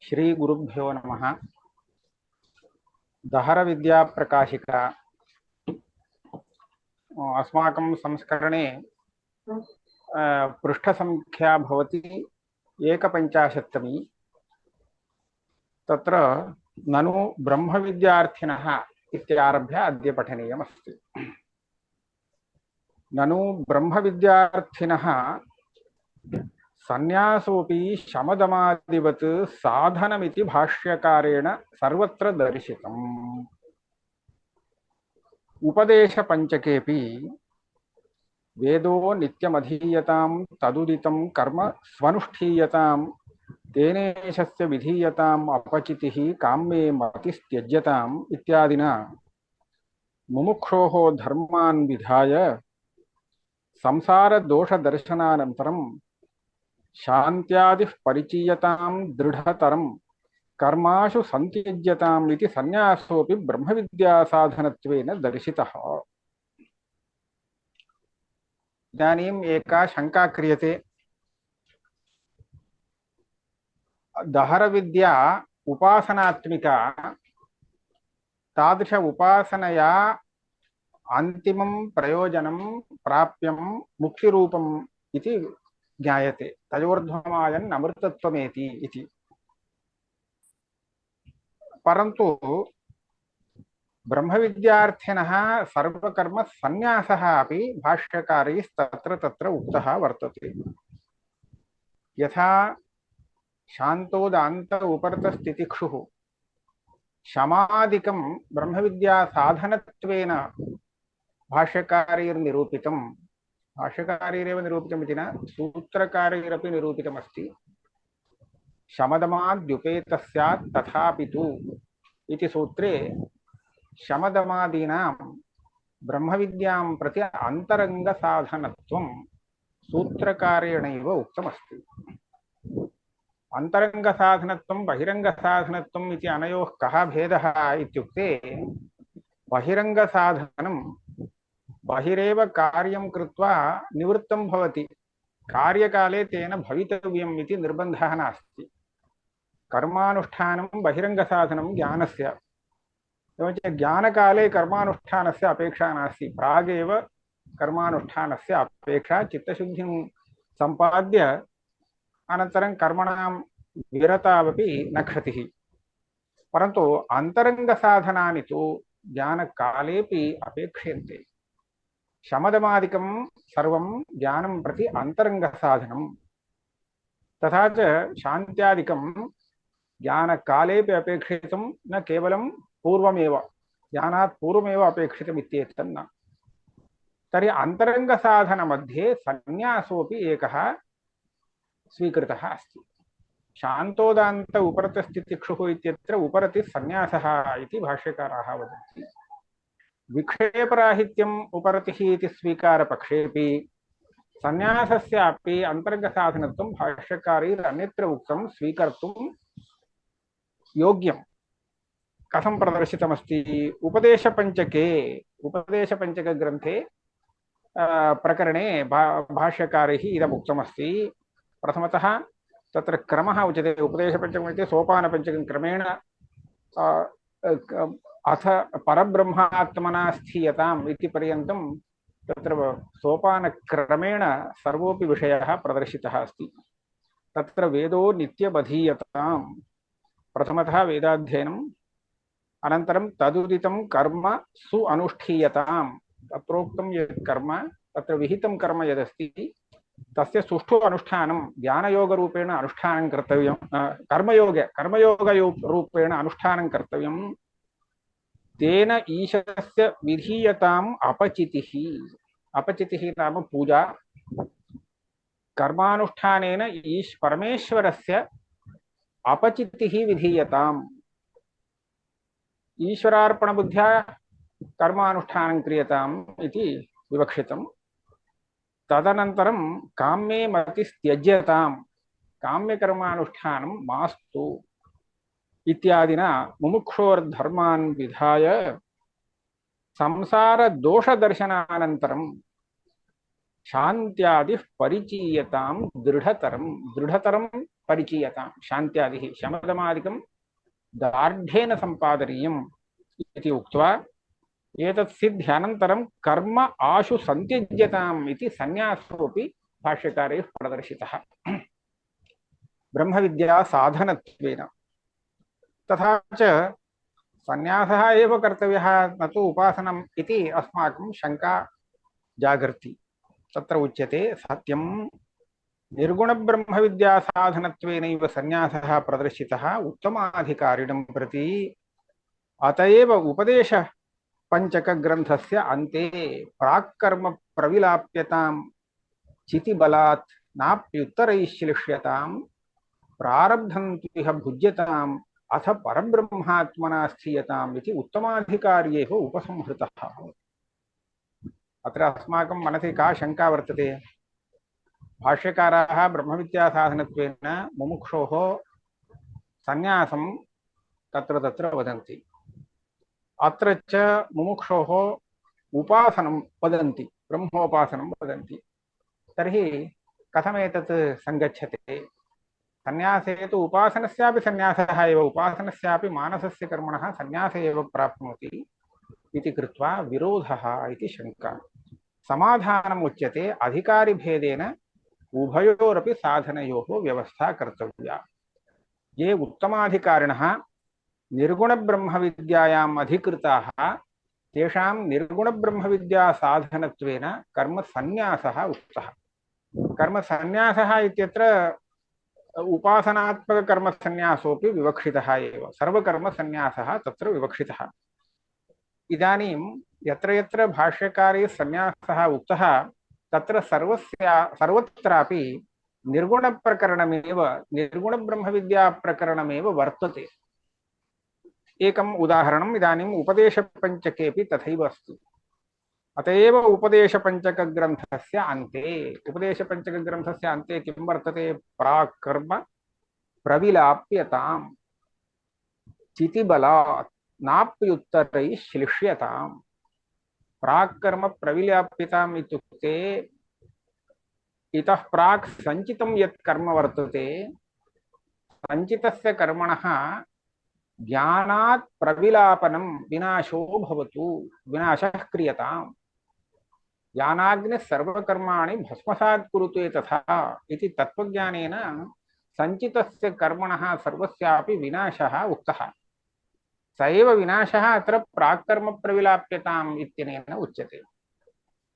श्री गुरुभ्यो नमः। दहर विद्या प्रकाशिका अस्माकं संस्करणे पृष्ठसंख्या भवति 51तमी। तत्र ननु ब्रह्मविद्यार्थिनः इत्यारभ्य अद्य पठनीयमस्ति। ननु ब्रह्मविद्यार्थिनः सन्यासोऽपि शमदमादिवत् साधनमिति भाष्यकारेण सर्वत्र दर्शितम्। उपदेशपञ्चकेऽपि वेदो नित्यमधीयतां तदुदितं कर्म स्वनुष्ठीयतां तेनेशस्य विधीयताम् अपचितिः काम्ये मतिस्त्यज्यताम् इत्यादिना मुमुक्षोः धर्मान् विधाय संसारदोषदर्शनानन्तरं शान्त्यादिः परिचीयतां दृढतरं कर्माशु संत्यज्यताम् इति सन्न्यासोऽपि ब्रह्मविद्यासाधनत्वेन दर्शितः। इदानीम् एका शंका क्रियते। दहर विद्या उपासनात्मिका, तादृश उपासनया अन्तिमं प्रयोजनं प्राप्यं मुक्तिरूपम् इति ज्ञायते। तयोर्ध्वमायन् अमृतत्वमेति इति। परन्तु ब्रह्मविद्यार्थिनः सर्वकर्म संन्यासः अपि भाष्यकारैस्तत्र तत्र उक्तः वर्तते। यथा शान्तोदान्त उपरतस्तितिक्षुः शमादिकं ब्रह्मविद्यासाधनत्वेन भाष्यकारैर्निरूपितं, भाष्यकारैरेव निरूपितमिति न, सूत्रकारैरपि निरूपितमस्ति। शमदमाद्युपेतस्यात् तथापि तु इति सूत्रे शमदमादीनां ब्रह्मविद्यां प्रति अन्तरङ्गसाधनत्वं सूत्रकारेणैव उक्तमस्ति। अन्तरङ्गसाधनत्वं बहिरङ्गसाधनत्वम् इति अनयोः कः भेदः इत्युक्ते, बहिरङ्गसाधनं बहिरेव कार्यं कृत्वा निवृत्तं भवति, कार्यकाले तेन भवितव्यम् इति निर्बन्धः नास्ति। कर्मानुष्ठानं बहिरङ्गसाधनं ज्ञानस्य, एवञ्च ज्ञानकाले कर्मानुष्ठानस्य अपेक्षा नास्ति। प्रागेव कर्मानुष्ठानस्य अपेक्षा, चित्तशुद्धिं सम्पाद्य अनन्तरं कर्मणां विरतावपि न क्षतिः। परन्तु अन्तरङ्गसाधनानि तु ज्ञानकालेपि अपेक्ष्यन्ते। शमदमादिकं सर्वं ज्ञानं प्रति अन्तरङ्गसाधनं, तथा च शान्त्यादिकं ज्ञानकालेपि अपेक्षितं, न केवलं पूर्वमेव, ज्ञानात् पूर्वमेव अपेक्षितम् इत्येतन्न। तर्हि अन्तरङ्गसाधनमध्ये सन्न्यासोऽपि एकः स्वीकृतः अस्ति। शान्तोदान्त उपरतस्तितिक्षुः इत्यत्र उपरतिः सन्न्यासः इति भाष्यकाराः वदन्ति। विक्षेपराहित्यम् उपरतिः इति स्वीकारपक्षेऽपि सन्न्यासस्यापि अन्तरङ्गसाधनत्वं भाष्यकारैरन्यत्र उक्तं स्वीकर्तुं योग्यं। कथं प्रदर्शितमस्ति? उपदेशपञ्चके, उपदेशपञ्चकग्रन्थे प्रकरणे भाष्यकारैः इदमुक्तमस्ति। प्रथमतः तत्र क्रमः उच्यते। उपदेशपञ्चकमध्ये सोपानपञ्चकं क्रमेण अथ परब्रह्मात्मना स्थीयताम् इति पर्यन्तं तत्र सोपानक्रमेण सर्वोऽपि विषयः प्रदर्शितः अस्ति। तत्र वेदो नित्यमधीयताम्, प्रथमतः वेदाध्ययनम्, अनन्तरं तदुदितं कर्म सु अनुष्ठीयताम्, तत्रोक्तं यत् कर्म, तत्र विहितं कर्म यदस्ति तस्य सुष्ठु अनुष्ठानं ज्ञानयोगरूपेण अनुष्ठानं कर्तव्यं, कर्मयोगरूपेण अनुष्ठानं कर्तव्यं। तेन ईशस्य विधीयताम् अपचितिः, अपचितिः नाम पूजा। कर्मानुष्ठानेन परमेश्वरस्य अपचितिः विधीयताम्, ईश्वरार्पणबुद्ध्या कर्मानुष्ठानं क्रियताम् इति विवक्षितम्। तदनन्तरं काम्ये मतिस्त्यज्यताम्, काम्यकर्मानुष्ठानं मास्तु इत्यादिना मुमुक्षोर्धर्मान् विधाय संसारदोषदर्शनानन्तरं शान्त्यादिः परिचीयतां दृढतरं, दृढतरं परिचीयतां शान्त्यादिः शमदमादिकं दार्ढ्येन सम्पादनीयम् इति उक्त्वा एतत् सिद्ध्यनन्तरं कर्म आशु सन्त्यज्यताम् इति सन्न्यासोऽपि भाष्यकारैः प्रदर्शितः ब्रह्मविद्या साधनत्वेन। तथा च सन्न्यासः एव कर्तव्यः न तु उपासनम् इति अस्माकं शङ्का जागर्ति। तत्र उच्यते सत्यं निर्गुणब्रह्मविद्यासाधनत्वेनैव सन्न्यासः प्रदर्शितः उत्तमाधिकारिणं प्रति। अत एव उपदेशपञ्चकग्रन्थस्य अन्ते प्राक्कर्म प्रविलाप्यतां चितिबलात् नाप्युत्तरैः श्लिष्यतां प्रारब्धं इह भुज्यताम् अथ परब्रह्मात्मना स्थीयताम् इति उत्तमाधिकार्येव उपसंहृतः। अत्र अस्माकं मनसि का शङ्का वर्तते? भाष्यकाराः ब्रह्मविद्यासाधनत्वेन मुमुक्षोः सन्न्यासं तत्र तत्र वदन्ति। अत्र च मुमुक्षोः उपासनं वदन्ति, ब्रह्मोपासनं वदन्ति। तर्हि कथमेतत् सङ्गच्छते? सन्न्यासे तु उपासनस्यापि सन्न्यासः एव, उपासनस्यापि मानसस्य कर्मणः सन्न्यासे एव प्राप्नोति इति कृत्वा विरोधः इति शङ्का। समाधानम् उच्यते अधिकारिभेदेन उभयोरपि साधनयोः व्यवस्था कर्तव्या। ये उत्तमाधिकारिणः निर्गुणब्रह्मविद्यायाम् अधिकृताः तेषां निर्गुणब्रह्मविद्यासाधनत्वेन कर्मसन्न्यासः उक्तः। कर्मसन्न्यासः इत्यत्र उपासनात्मककर्मसन्न्यासोऽपि विवक्षितः एव, सर्वकर्मसन्न्यासः तत्र विवक्षितः। इदानीं यत्र यत्र भाष्यकारे सन्न्यासः उक्तः तत्र सर्वत्रापि निर्गुणप्रकरणमेव, निर्गुणब्रह्मविद्याप्रकरणमेव वर्तते। एकम् उदाहरणम् इदानीम् उपदेशपञ्चकेऽपि तथैव अस्ति। अत एव उपदेशपञ्चकग्रन्थस्य अन्ते, उपदेशपञ्चकग्रन्थस्य अन्ते किं वर्तते? प्राक्कर्म प्रविलाप्यताम् चितिबलात् नाप्युत्तरैः श्लिष्यताम्। प्राक्कर्म प्रविलाप्यताम् इत्युक्ते इतः प्राक् सञ्चितं यत् कर्म वर्तते, सञ्चितस्य कर्मणः ज्ञानात् प्रविलापनं विनाशो भवतु, विनाशः क्रियताम्। ज्ञानाग्निः सर्वकर्माणि भस्मसात् कुरुते तथा इति तत्त्वज्ञानेन सञ्चितस्य कर्मणः सर्वस्यापि विनाशः उक्तः। स एव विनाशः अत्र प्राक्कर्म प्रविलाप्यताम् इत्यनेन उच्यते।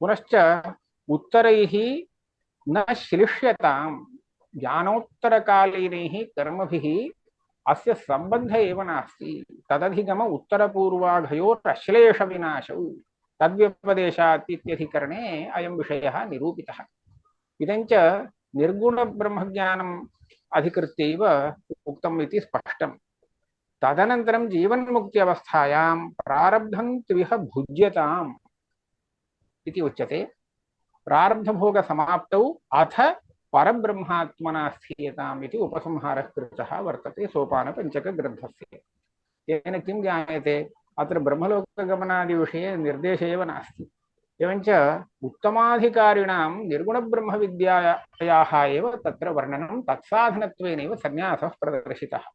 पुनश्च उत्तरैः न श्लिष्यताम्, ज्ञानोत्तरकालीनैः कर्मभिः अस्य सम्बन्ध एव नास्ति। तदधिगम उत्तरपूर्वाघयोरश्लेषविनाशौ तद्व्यपदेशात् इत्यधिकरणे अयं विषयः निरूपितः। इदञ्च निर्गुणब्रह्मज्ञानम् अधिकृत्यैव उक्तम् इति स्पष्टम्। तदनन्तरं जीवन्मुक्त्यवस्थायां प्रारब्धं त्विह भुज्यताम् इति उच्यते। प्रारब्धभोगसमाप्तौ अथ परब्रह्मात्मना स्थीयताम् इति उपसंहारः कृतः वर्तते सोपानपञ्चकग्रन्थस्य। तेन किं ज्ञायते? अत्र ब्रह्मलोकगमनादिविषये निर्देशः एव नास्ति। एवञ्च उत्तमाधिकारिणां निर्गुणब्रह्मविद्यायाः एव तत्र वर्णनं, तत्साधनत्वेनैव सन्न्यासः प्रदर्शितः।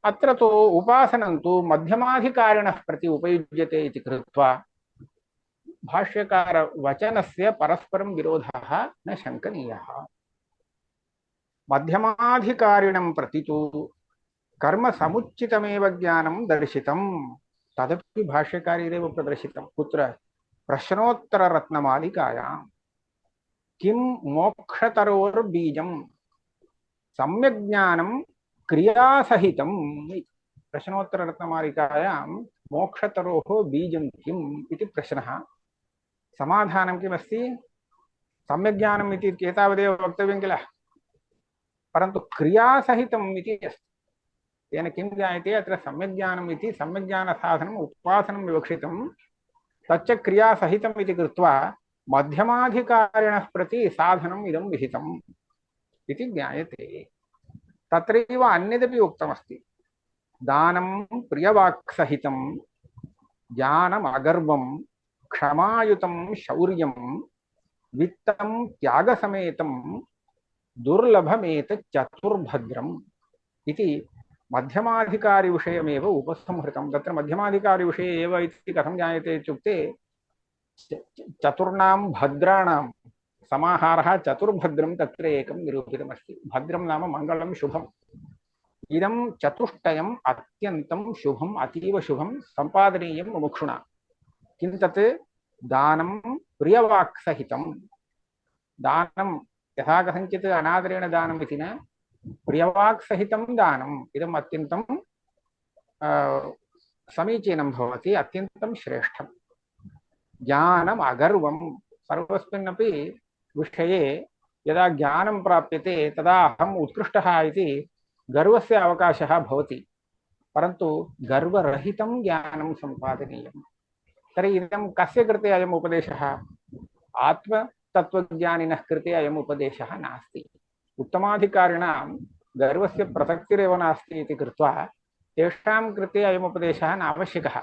अत्र तु उपासनं तु मध्यमाधिकारिणः प्रति उपयुज्यते इति कृत्वा भाष्यकारवचनस्य परस्परं विरोधः न शङ्कनीयः। मध्यमाधिकारिणं प्रति तु कर्मसमुचितमेव ज्ञानं दर्शितं, तदपि भाष्यकार्यैरेव प्रदर्शितं। कुत्र? प्रश्नोत्तररत्नमालिकायां। किं मोक्षतरोर्बीजं सम्यग्ज्ञानं क्रियासहितं। प्रश्नोत्तररत्नमालिकायां मोक्षतरोः बीजं किम् इति प्रश्नः। समाधानं किमस्ति? सम्यग्ज्ञानम् इति एतावदेव वक्तव्यं किल, परन्तु क्रियासहितम् इति अस्ति। तेन किं ज्ञायते? अत्र सम्यग्ज्ञानम् इति सम्यग्ज्ञानसाधनम् उपासनं विवक्षितं, तच्च क्रियासहितम् इति कृत्वा मध्यमाधिकारिणः प्रति साधनम् इदं विहितम् इति ज्ञायते। तत्रैव अन्यदपि उक्तमस्ति। दानं प्रियवाक्सहितं, ज्ञानमगर्वं, क्षमायुतं शौर्यं, वित्तं त्यागसमेतं, दुर्लभमेतत् चतुर्भद्रम् इति मध्यमाधिकारिविषयमेव उपसंहृतं। तत्र मध्यमाधिकारिविषये एव इति कथं ज्ञायते इत्युक्ते चतुर्णां भद्राणां समाहारः चतुर्भद्रं तत्र एकं निरूपितमस्ति। भद्रं नाम मङ्गलं शुभम्। इदं चतुष्टयम् अत्यन्तं शुभम् अतीव शुभं सम्पादनीयं मुमुक्षुणा। किं तत्? दानं प्रियवाक्सहितं। दानं यथा कथञ्चित् अनादरेण दानम् इति न, प्रियवाक्सहितं दानम् इदम् अत्यन्तं समीचीनं भवति, अत्यन्तं श्रेष्ठं। ज्ञानम् अगर्वं। सर्वस्मिन्नपि विषये यदा ज्ञानं प्राप्यते तदा अहम् उत्कृष्टः इति गर्वस्य अवकाशः भवति, परन्तु गर्वरहितं ज्ञानं सम्पादनीयम्। तर्हि इदं कस्य कृते अयम् उपदेशः? आत्मतत्त्वज्ञानिनः कृते अयम् उपदेशः नास्ति। उत्तमाधिकारिणां गर्वस्य प्रसक्तिरेव नास्ति इति कृत्वा तेषां कृते अयम् उपदेशः नावश्यकः।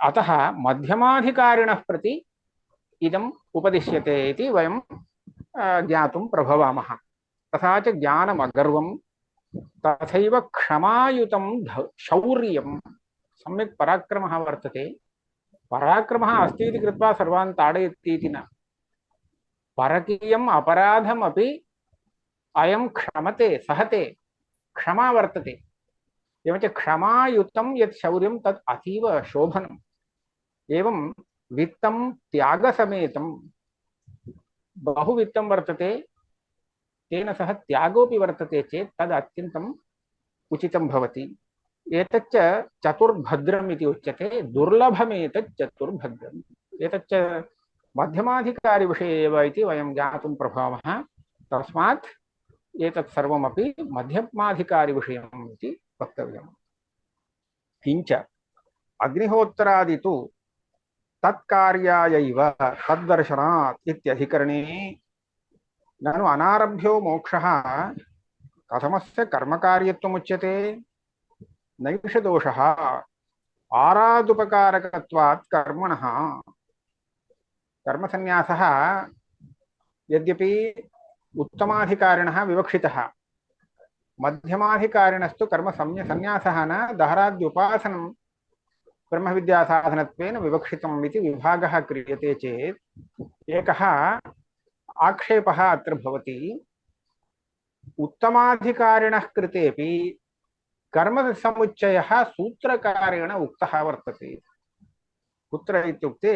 अतः मध्यमाधिकारिणः प्रति इदम् उपदिश्यते इति वयं ज्ञातुं प्रभवामः। तथा च ज्ञानमगर्वं, तथैव क्षमायुतं शौर्यं। सम्यक् पराक्रमः वर्तते। पराक्रमः अस्ति इति कृत्वा सर्वान् ताडयति इति न। परकीयम् अपराधमपि अयं क्षमते, सहते, क्षमा वर्तते। एवञ्च क्षमायुतं यत् शौर्यं तत् अतीव शोभनम्। एवं वित्तं त्यागसमेतं, बहुवित्तं वर्तते, तेन सह त्यागोपि वर्तते चेत् तद् अत्यन्तम् उचितं भवति। एतच्च चतुर्भद्रम् इति उच्यते। दुर्लभमेतत् चतुर्भद्रम्। एतच्च मध्यमाधिकारिविषये एव इति वयं ज्ञातुं प्रभवामः। तस्मात् एतत् सर्वमपि मध्यमाधिकारिविषयम् इति वक्तव्यम्। किञ्च अग्निहोत्रादि तु तत्कार्यायैव तद्दर्शनात् इत्यधिकरणे ननु अनारभ्यो मोक्षः कथमस्य कर्मकार्यत्वमुच्यते? नैष दोषः आरादुपकारकत्वात् कर्मणः। कर्मसन्न्यासः यद्यपि उत्तमाधिकारिणः विवक्षितः, मध्यमाधिकारिणस्तु कर्मसन्न्यासः न दहराद्युपासनं ब्रह्मविद्यासाधनत्वेन विवक्षितम् इति विभागः क्रियते चेत् एकः आक्षेपः अत्र भवति। उत्तमाधिकारिणः कृतेपि कर्मसमुच्चयः सूत्रकारेण उक्तः वर्तते। कुत्र इत्युक्ते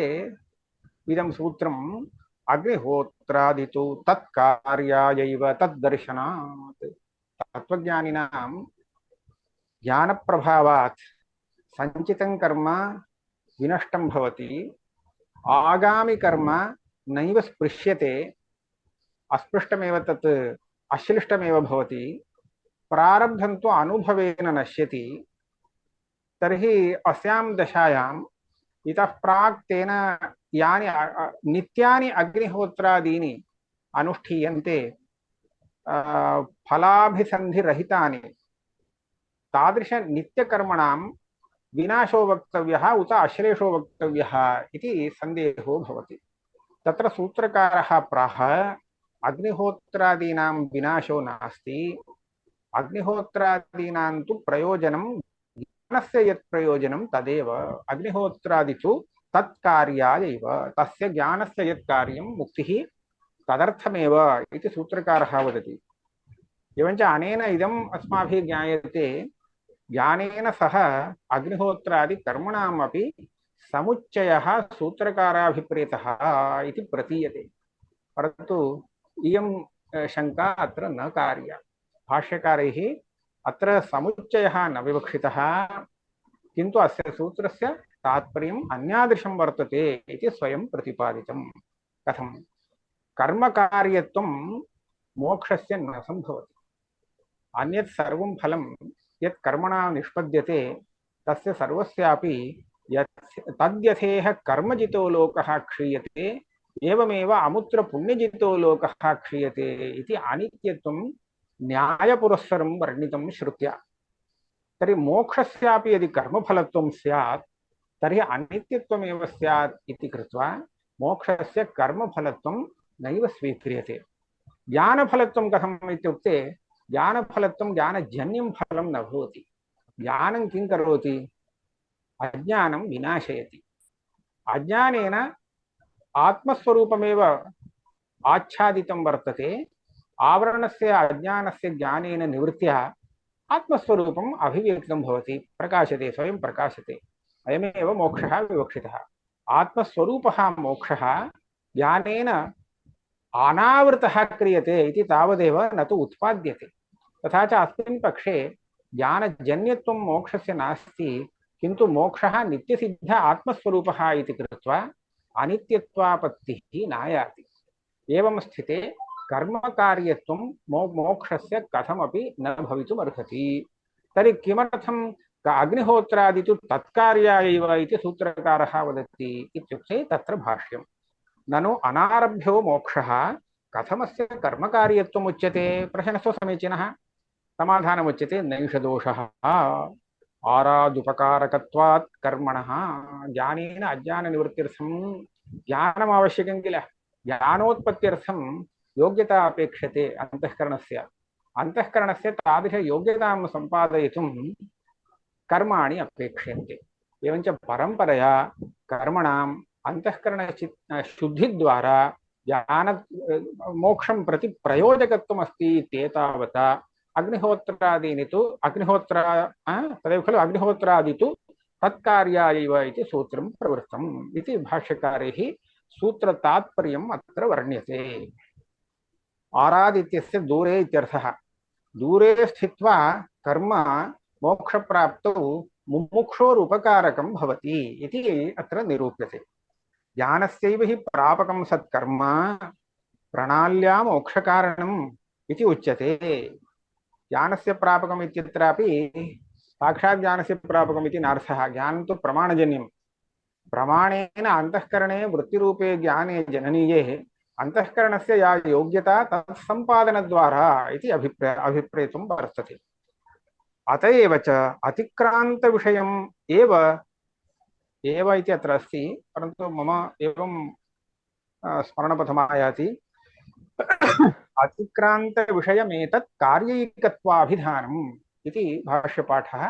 इदं सूत्रम् अग्निहोत्रादितु तत्कार्यायैव तद्दर्शनात्। तत्त्वज्ञानिनां ज्ञानप्रभावात् सञ्चितं कर्म विनष्टं भवति, आगामि कर्म नैव स्पृश्यते, अस्पृष्टमेव तत् अश्लिष्टमेव भवति, प्रारब्धं तु अनुभवेन नश्यति। तर्हि अस्यां दशायाम् इतः प्राक् तेन यानि नित्यानि अग्निहोत्रादीनि अनुष्ठीयन्ते, फलाभिसन्धिरहितानि, तादृशनित्यकर्मणां विनाशो वक्तव्यः उत अश्लेषो वक्तव्यः इति सन्देहो भवति। तत्र सूत्रकारः प्राह अग्निहोत्रादीनां विनाशो नास्ति, अग्निहोत्रादीनां तु प्रयोजनं ज्ञानस्य यत् प्रयोजनं तदेव। अग्निहोत्रादिषु तत्कार्यायैव, तस्य ज्ञानस्य यत् कार्यं मुक्तिः तदर्थमेव इति सूत्रकारः वदति। एवञ्च अनेन इदम् अस्माभिः ज्ञायते, ज्ञानेन सह अग्निहोत्रादि कर्मणामपि समुच्चयः सूत्रकाराभिप्रेतः इति प्रतीयते। परन्तु इयं शङ्का अत्र न कार्या। भाष्यकारैः अत्र समुच्चयः न विवक्षितः, किन्तु अस्य सूत्रस्य तात्पर्यम् अन्यादृशं वर्तते इति स्वयं प्रतिपादितं। कथं? कर्मकार्यत्वं मोक्षस्य न सम्भवति। अन्यत् सर्वं फलं यत् कर्मणा निष्पद्यते तस्य सर्वस्यापि तद्यथेह कर्मजितो लोकः क्षीयते, एवमेव अमुत्र पुण्यजितो लोकः क्षीयते इति अनित्यत्वं न्यायपुरस्सरं वर्णितं श्रुत्या। तर्हि मोक्षस्यापि यदि कर्मफलत्वं स्यात् तर्हि अनित्यत्वमेव स्यात् इति कृत्वा मोक्षस्य कर्मफलत्वं नैव स्वीक्रियते। ज्ञानफलत्वं कथम् इत्युक्ते ज्ञानफलत्वं ज्ञानजन्यं फलं न भवति। ज्ञानं किं करोति? अज्ञानं विनाशयति। अज्ञानेन आत्मस्वरूपमेव आच्छादितं वर्तते। आवरणस्य अज्ञानस्य ज्ञानेन निवृत्त्या आत्मस्वरूपम् अभिव्यक्तं भवति, प्रकाशते, स्वयं प्रकाशते। अयमेव मोक्षः विवक्षितः। आत्मस्वरूपः मोक्षः ज्ञानेन अनावृतः क्रियते इति तावदेव, न तु उत्पाद्यते। तथा च अस्मिन् पक्षे ज्ञानजन्यत्वं मोक्षस्य नास्ति, किन्तु मोक्षः नित्यसिद्ध आत्मस्वरूपः इति कृत्वा अनित्यत्वापत्तिः नायाति। एवं स्थिते कर्मकार्यत्वं मोक्षस्य कथमपि न भवितुमर्हति। तर्हि किमर्थम् अग्निहोत्रादि तु तत्कार्याय एव इति सूत्रकारः वदति इत्युक्ते तत्र भाष्यं ननु अनारभ्यो मोक्षः कथमस्य कर्मकार्यत्वम् उच्यते? प्रश्नस्तु समीचीनः। समाधानमुच्यते नैषदोषः आरादुपकारकत्वात् कर्मणः। ज्ञानेन अज्ञाननिवृत्त्यर्थं ज्ञानम् आवश्यकं किल? ज्ञानोत्पत्त्यर्थं योग्यता अपेक्षते अंतःकरणस्य। अंतःकरणस्य तादृशयोग्यतां सम्पादयितुं कर्माणि अपेक्ष्यन्ते। एवञ्च परम्परया कर्मणाम् अंतःकरण शुद्धिद्वारा ज्ञान मोक्षं प्रति प्रयोजकत्वम् अस्ति इत्येतावता अग्निहोत्रादीनि तु तदेव खलु अग्निहोत्रादि तु तत्कार्याय एव इति सूत्रं प्रवृत्तम् इति भाष्यकारैः सूत्रतात्पर्यम् अत्र वर्ण्यते। आराद् इत्यस्य दूरे इत्यर्थः। दूरे स्थित्वा कर्म मोक्षप्राप्तौ मुमुक्षोरुपकारकं भवति इति अत्र निरूप्यते। ज्ञानस्यैव हि प्रापकं सत्कर्म प्रणाल्या मोक्षकारणम् इति उच्यते। ज्ञानस्य प्रापकम् इत्यत्रापि साक्षात् ज्ञानस्य प्रापकम् इति नार्थः। ज्ञानं तु प्रमाणजन्यं। प्रमाणेन अंतःकरणे वृत्तिरूपे ज्ञाने जननीये अंतःकरणस्य या योग्यता तत्सम्पादनद्वारा इति अभिप्रेतुं वर्तते। अत एव च अतिक्रान्तविषयम् एव इति अत्र अस्ति, परन्तु मम एवं स्मरणपथमायाति अतिक्रान्तविषयमेतत् कार्यैकत्वाभिधानम् इति भाष्यपाठः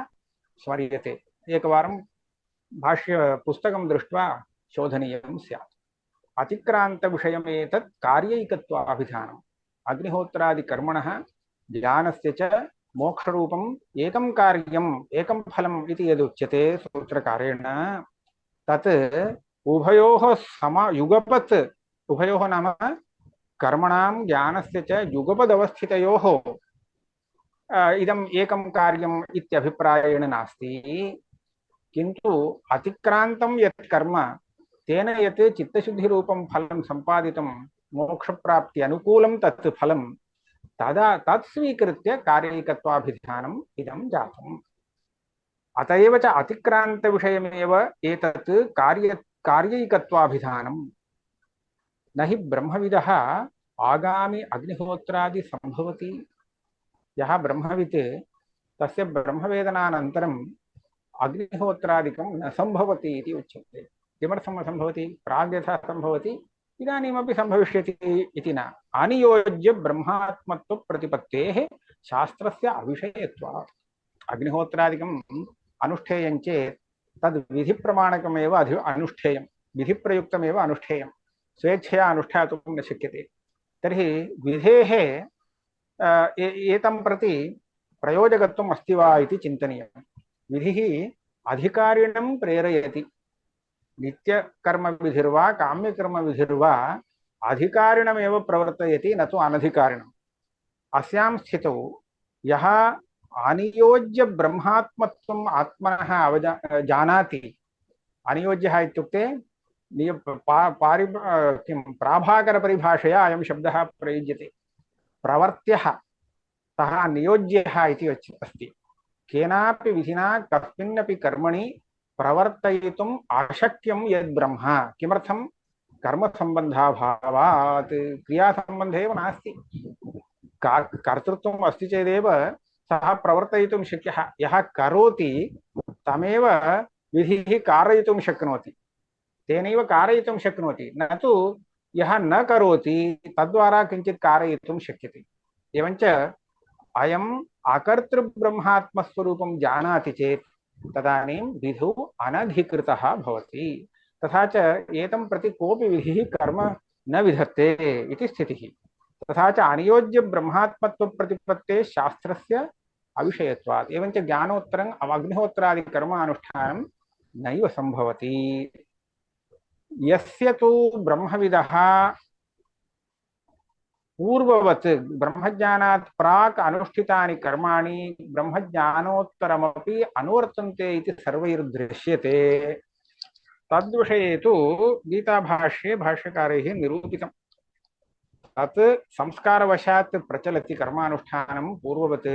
स्मर्यते। एकवारं भाष्यपुस्तकं दृष्ट्वा शोधनीयं स्यात्। अतिक्रान्तविषयमेतत् कार्यैकत्वाभिधानम्। अग्निहोत्रादिकर्मणः ज्ञानस्य च मोक्षरूपम् एकं कार्यम् एकं फलम् इति यदुच्यते सूत्रकारेण, तत् उभयोः युगपत्, उभयोः नाम कर्मणां ज्ञानस्य च युगपदवस्थितयोः इदम् एकं कार्यम् इत्यभिप्रायेण नास्ति, किन्तु अतिक्रान्तं यत् कर्म तेन यत् चित्तशुद्धिरूपं फलं सम्पादितं मोक्षप्राप्ति अनुकूलं तत् फलं तदा तत् स्वीकृत्य कार्यैकत्वाभिधानम् इदं जातम्। अत एव च अतिक्रान्तविषयमेव एतत् कार्यैकत्वाभिधानम्। न हि ब्रह्मविदः आगामि अग्निहोत्रादि सम्भवति। यः ब्रह्मवित् तस्य ब्रह्मवेदनानन्तरम् अग्निहोत्रादिकं न सम्भवति इति उच्यते। किमर्थं न सम्भवति? प्राग्यथा सम्भवति, इदानीमपि सम्भविष्यति इति न। अनियोज्य ब्रह्मात्मत्वप्रतिपत्तेः शास्त्रस्य अविषयत्वात्। अग्निहोत्रादिकम् अनुष्ठेयं चेत् तद् विधिप्रमाणकमेव अनुष्ठेयं, विधिप्रयुक्तमेव अनुष्ठेयं, स्वेच्छया अनुष्ठातुं न शक्यते। तर्हि विधेः एतं प्रति प्रयोजकत्वम् अस्ति वा इति चिन्तनीयम्। विधिः अधिकारिणं प्रेरयति। नित्यकर्मविधिर्वा काम्यकर्मविधिर्वा अधिकारिणमेव प्रवर्तयति, न तु अनधिकारिणम्। अस्यां स्थितौ यः अनियोज्य ब्रह्मात्मत्वम् आत्मनः जानाति, अनियोज्यः इत्युक्ते प्राभाकरपरिभाषया अयं शब्दः प्रयुज्यते। प्रवर्त्यः सः नियोज्यः इति अस्ति। केनापि विधिना कस्मिन्नपि कर्मणि प्रवर्तयितुम् अशक्यं यद् ब्रह्म। किमर्थं? कर्मसम्बन्धाभावात्, क्रियासम्बन्धे एव नास्ति। कर्तृत्वम् अस्ति चेदेव सः प्रवर्तयितुं शक्यः। यः करोति तमेव विधिः कारयितुं शक्नोति, तेनैव कारयितुं शक्नोति, न तु यः न करोति तद्वारा किञ्चित् कारयितुं शक्यते। एवञ्च अयम् अकर्तृब्रह्मात्मस्वरूपं जानाति चेत् तदानीं विधौ अनधिकृतः भवति। तथा च एतं प्रति कोऽपि विधिः कर्म न विधत्ते इति स्थितिः। तथा च अनियोज्य ब्रह्मात्मत्वप्रतिपत्तेः शास्त्रस्य अविषयत्वात्। एवञ्च ज्ञानोत्तरम् अग्निहोत्रादिकर्मानुष्ठानं नैव सम्भवति। यस्य तु ब्रह्मविदः पूर्ववत् ब्रह्मज्ञानात् प्राक् अनुष्ठितानि कर्माणि ब्रह्मज्ञानोत्तरमपि अनुवर्तन्ते इति सर्वैर्दृश्यते। तद्विषये तु गीताभाष्ये भाष्यकारैः निरूपितम्। तत् संस्कारवशात् प्रचलति कर्मानुष्ठानं पूर्ववत्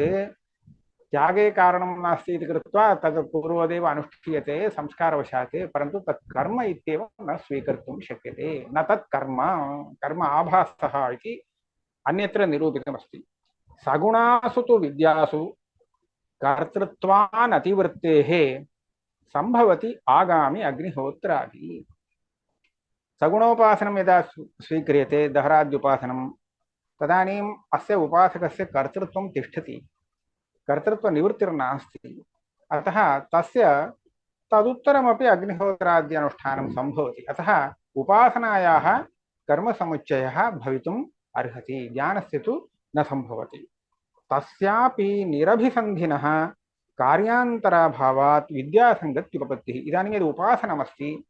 त्यागे कारणं नास्ति इति कृत्वा तत् पूर्वदेव अनुष्ठीयते संस्कारवशात्, परन्तु तत् कर्म इत्येव न स्वीकर्तुं शक्यते। न तत् कर्म कर्म आभासः इति अन्यत्र निरूपितमस्ति। सगुणासु तु विद्यासु कर्तृत्वानतिवृत्तेः संभवति आगामि अग्निहोत्रादि। सगुणोपासनं यदा स्वीक्रियते दहराद्युपासनं, तदानीम् अस्य उपासकस्य कर्तृत्वं तिष्ठति, कर्तृत्वनिवृत्तिर्नास्ति। अतः तस्य तदुत्तरमपि अग्निहोत्राद्यनुष्ठानं सम्भवति। अतः उपासनायाः कर्मसमुच्चयः भवितुम् अर्हति, ज्ञानस्य तु न सम्भवति। तस्यापि निरभिसन्धिनः कार्यान्तराभावात् विद्यासङ्गत्युपपत्तिः। इदानीं यद् उपासनमस्ति,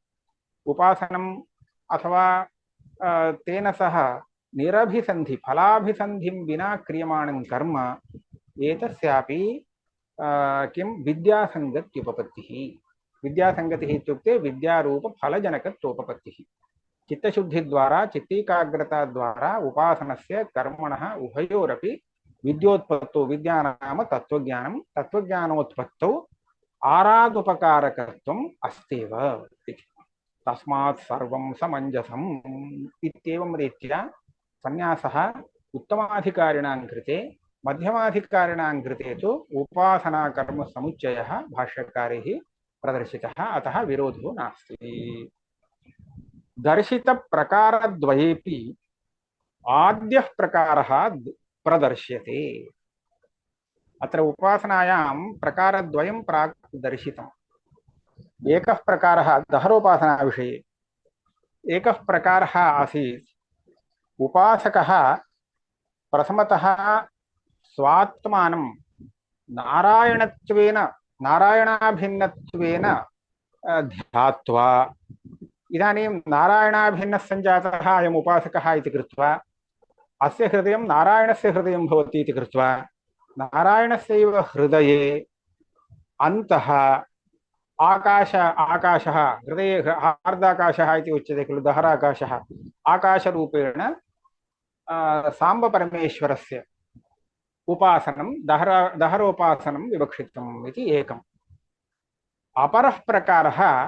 उपासनम् अथवा तेन सह निरभिसन्धि फलाभिसन्धिं विना क्रियमाणं कर्म, एतस्यापि किं विद्यासङ्गत्युपपत्तिः। विद्यासङ्गतिः इत्युक्ते विद्यारूपफलजनकत्वोपपत्तिः। चित्तशुद्धिद्वारा चित्तीकाग्रता द्वारा उपासनस्य कर्मणः उभयोरपि विद्योत्पत्तौ, विद्या नाम तत्त्वज्ञानं, तत्त्वज्ञानोत्पत्तौ आरादुपकारकत्वम् अस्त्येव। तस्मात् सर्वं समञ्जसम् इत्येवं रीत्या सन्न्यासः उत्तमाधिकारिणां कृते, मध्यमाधिकारिणां कृते तु उपासनाकर्मसमुच्चयः भाष्यकारैः प्रदर्शितः। अतः विरोधो नास्ति। दर्शितप्रकारद्वयेपि आद्यः प्रकारः प्रदर्श्यते। अत्र उपासनायां प्रकारद्वयं प्राक् दर्शितम्। एकः प्रकारः दहरोपासनाविषये, एकः प्रकारः आसीत् उपासकः प्रथमतः स्वात्मानं नारायणत्वेन, नारायणाभिन्नत्वेन ध्यात्वा, इदानीं नारायणाभिन्नः सञ्जातः अयम् उपासकः इति कृत्वा अस्य हृदयं नारायणस्य हृदयं भवति इति कृत्वा नारायणस्यैव हृदये अन्तः आकाशः हृदये हार्दाकाशः इति उच्यते खलु, दहराकाशः, आकाशरूपेण साम्बपरमेश्वरस्य उपासनं दहरोपासनं विवक्षितम् इति एकम्। अपरः प्रकारः,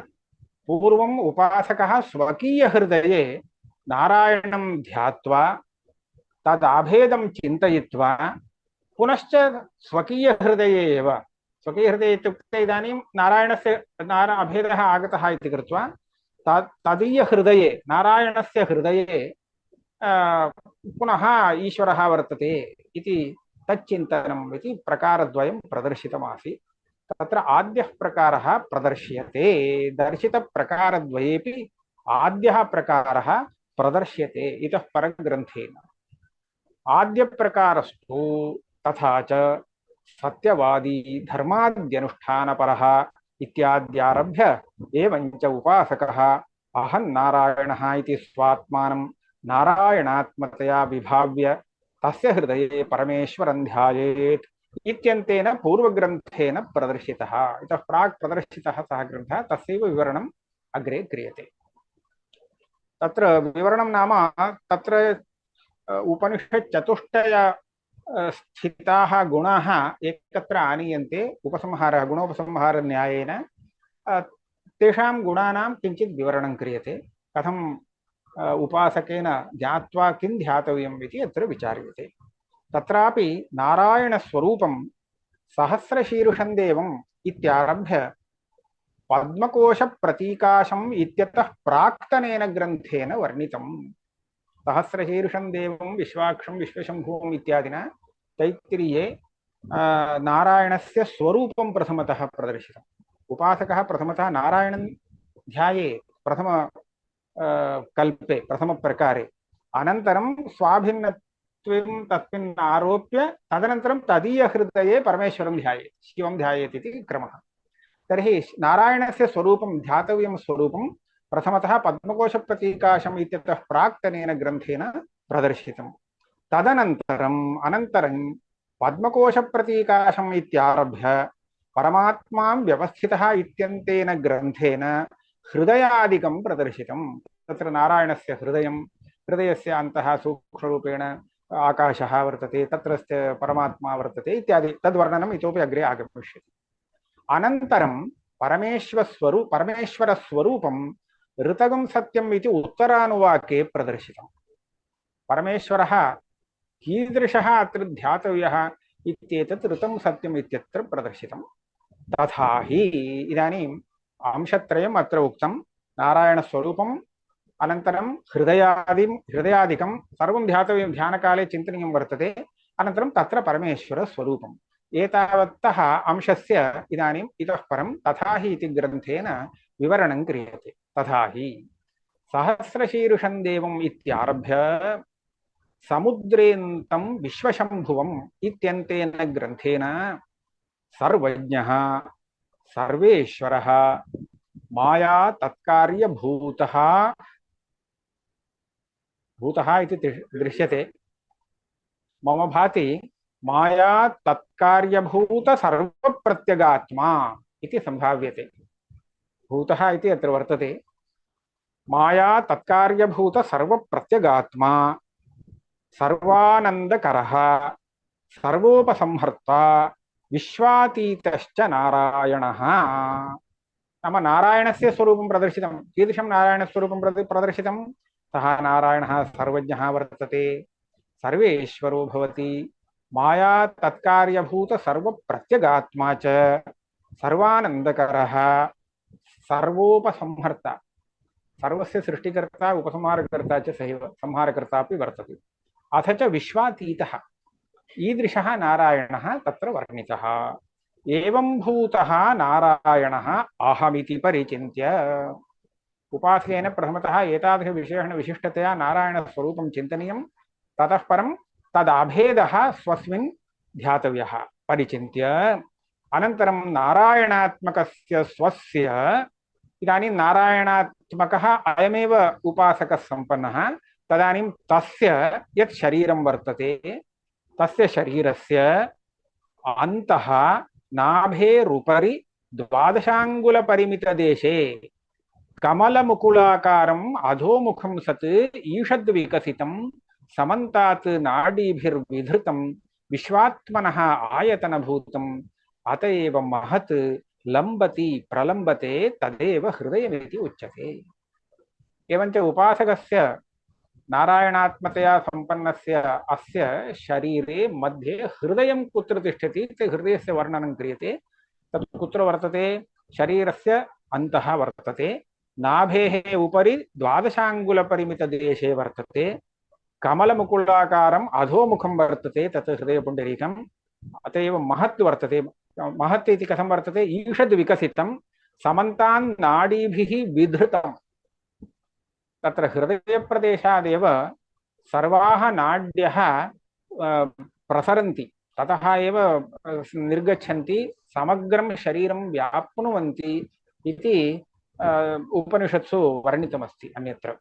पूर्वम् उपासकः स्वकीयहृदये नारायणं ध्यात्वा तदाभेदं चिन्तयित्वा पुनश्च स्वकीयहृदये एव, स्वकीयहृदये इत्युक्ते इदानीं नारायणस्य अभेदः आगतः इति कृत्वा तदीयहृदये, नारायणस्य हृदये पुनः ईश्वरः वर्तते इति तच्चिन्तनम् इति प्रकारद्वयं प्रदर्शितमासीत्। तत्र आद्यः प्रकारः प्रदर्श्यते। दर्शितप्रकारद्वयेपि आद्यः प्रकारः प्रदर्श्यते इतः परग्रन्थेन। आद्यप्रकारस्तु तथा च सत्यवादी धर्माद्यनुष्ठानपरः इत्याद्यारभ्य एवञ्च उपासकः अहं नारायणः इति स्वात्मानं नारायणात्मतया विभाव्य तस्य हृदये परमेश्वरं ध्यायेत् इत्यन्तेन पूर्वग्रन्थेन प्रदर्शितः। इतः प्राक् प्रदर्शितः सः ग्रन्थः, तस्यैव विवरणम् अग्रे क्रियते। तत्र विवरणं नाम तत्र उपनिषच्चतुष्टय स्थिताः गुणाः एकत्र आनीयन्ते उपसंहारः, गुणोपसंहारन्यायेन तेषां गुणानां किञ्चित् विवरणं क्रियते। कथं उपासकेन ज्ञात्वा किं ध्यातव्यम् इति अत्र विचार्यते। तत्रापि नारायणस्वरूपं सहस्रशीर्षं देवम् इत्यारभ्य पद्मकोशप्रतीकाशम् इत्यतः प्राक्तनेन ग्रन्थेन वर्णितम् सहस्रशीर्षं देवं विश्वाक्षं विश्वशम्भुवम् इत्यादिना तैत्तिरीये नारायणस्य स्वरूपं प्रथमतः प्रदर्शितम्। उपासकः प्रथमतः नारायणं ध्याये प्रथम कल्पे प्रथमप्रकारे, अनन्तरं स्वाभिन्नत्वं तस्मिन् आरोप्य तदनन्तरं तदीयहृदये परमेश्वरं ध्यायेत्, शिवं ध्यायेत् इति क्रमः। तर्हि नारायणस्य स्वरूपं ध्यातव्यं स्वरूपं प्रथमतः पद्मकोशप्रतीकाशम् इत्यतः प्राक्तनेन ग्रन्थेन प्रदर्शितम्। तदनन्तरम् अनन्तरं पद्मकोशप्रतीकाशम् इत्यारभ्य परमात्मां व्यवस्थितः इत्यन्तेन ग्रन्थेन हृदयादिकं प्रदर्शितम्। तत्र नारायणस्य हृदयं, हृदयस्य अन्तः सूक्ष्मरूपेण आकाशः वर्तते, तत्रस्य परमात्मा वर्तते इत्यादि तद्वर्णनम् इतोपि अग्रे आगमिष्यति। अनन्तरं परमेश्वरस्वरूपं ऋतगं सत्यम् इति उत्तरानुवाके प्रदर्शितम्। परमेश्वरः कीदृशः अत्र ध्यातव्यः इत्येतत् ऋतं सत्यम् इत्यत्र प्रदर्शितम्। तथा हि इदानीम् अंशत्रयम् अत्र उक्तं। नारायणस्वरूपम्, अनन्तरं हृदयादिकं सर्वं ध्यातव्यं, ध्यानकाले चिन्तनीयं वर्तते, अनन्तरं तत्र परमेश्वरस्वरूपम्। एतावत्तः अंशस्य इदानीम् इतः परं तथा हि इति ग्रन्थेन विवरणं क्रियते। तथा हि सहस्रशीर्षं देवम् इत्यारभ्य समुद्रेन्तं विश्वशम्भुवम् इत्यन्तेन ग्रन्थेन सर्वज्ञः सर्वेश्वरः माया तत्कार्यभूतः इति दृश्यते। मम भाति माया तत्कार्यभूत सर्वप्रत्यगात्मा इति संभाव्यते। भूतः इति अत्र वर्तते। माया तत्कार्यभूत सर्वप्रत्यगात्मा सर्वानन्दकरः सर्वोपसंहर्ता विश्वातीतश्च नारायणः। नाम नारायणस्य स्वरूपं प्रदर्शितं। कीदृशं नारायणस्वरूपं प्रदर्शितं? सः नारायणः सर्वज्ञः वर्तते, सर्वेश्वरो भवति, माया तत्कार्यभूत सर्वप्रत्यगात्मा च, सर्वानन्दकरः, सर्वोपसंहर्ता, सर्वस्य सृष्टिकर्ता उपसंहारकर्ता च सहैव संहारकर्ता अपि वर्तते। अथ च विश्वातीतः, ईदृशः नारायणः तत्र वर्णितः। एवं भूतः नारायणः अहमिति परिचिन्त्य, उपासकेन प्रथमतः एतादृशविषयेण विशिष्टतया नारायणस्वरूपं चिन्तनीयं। ततः परं तदभेदः स्वस्मिन् ध्यातव्यः परिचिन्त्य, अनन्तरं नारायणात्मकस्य स्वस्य, इदानीं नारायणात्मकः अयमेव उपासकः सम्पन्नः, तदानीं तस्य यत् शरीरं वर्तते तस्य शरीरस्य अन्तः नाभेरुपरि 12 कमलमुकुलाकारम् अधोमुखं सत् ईषद्विकसितं समन्तात् नाडीभिर्विधृतं विश्वात्मनः आयतनभूतम् अतएव महत् लम्बति प्रलम्बते तदेव हृदयमिति उच्यते। एवञ्च उपासकस्य नारायणात्मतया सम्पन्नस्य अस्य शरीरे मध्ये हृदयं कुत्र तिष्ठति इति हृदयस्य वर्णनं क्रियते। तत् कुत्र वर्तते? शरीरस्य अन्तः वर्तते, नाभेः उपरि 12 वर्तते, कमलमुकुलाकारम् अधोमुखं वर्तते, तत् हृदयपुण्डरीकम्, अत एव महत् वर्तते। महत् इति कथं वर्तते? ईषद् विकसितं समन्तान् नाडीभिः विधृतम्। तत्र हृदयप्रदेशादेव सर्वाः नाड्यः प्रसरन्ति, ततः एव निर्गच्छन्ति, समग्रं शरीरं व्याप्नुवन्ति इति उपनिषत्सु वर्णितमस्ति अन्यत्र।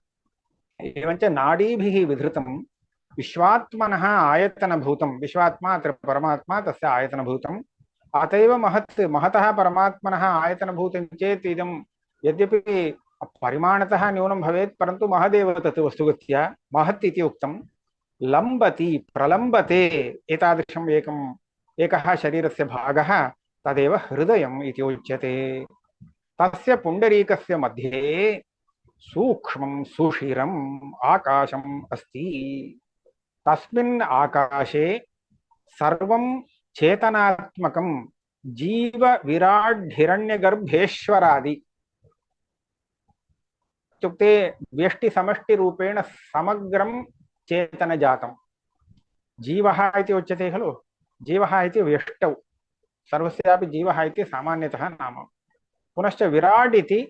एवञ्च नाडीभिः विधृतं विश्वात्मनः आयतनभूतं, विश्वात्मा अत्र परमात्मा, तस्य आयतनभूतम्। अतएव महतः परमात्मनः आयतनभूतं चेत् इदं यद्यपि परिमाणतः न्यूनं भवेत्, परन्तु महदेव तत् वस्तुगत्या महत् इति उक्तं। लम्बति प्रलम्बते एतादृशम् एकः शरीरस्य भागः तदेव हृदयम् इति उच्यते। तस्य पुण्डरीकस्य मध्ये सूक्ष्मं सुषिरम् आकाशम् अस्ति। तस्मिन् आकाशे सर्वं चेतनात्मकं जीव विराड् हिरण्यगर्भेश्वरादि इत्युक्ते व्यष्टिसमष्टिरूपेण समग्रं चेतनजातं जीवः इति उच्यते खलु। जीवः इति व्यष्टौ सर्वस्यापि जीवः इति सामान्यतः नाम। पुनश्च विराट् इति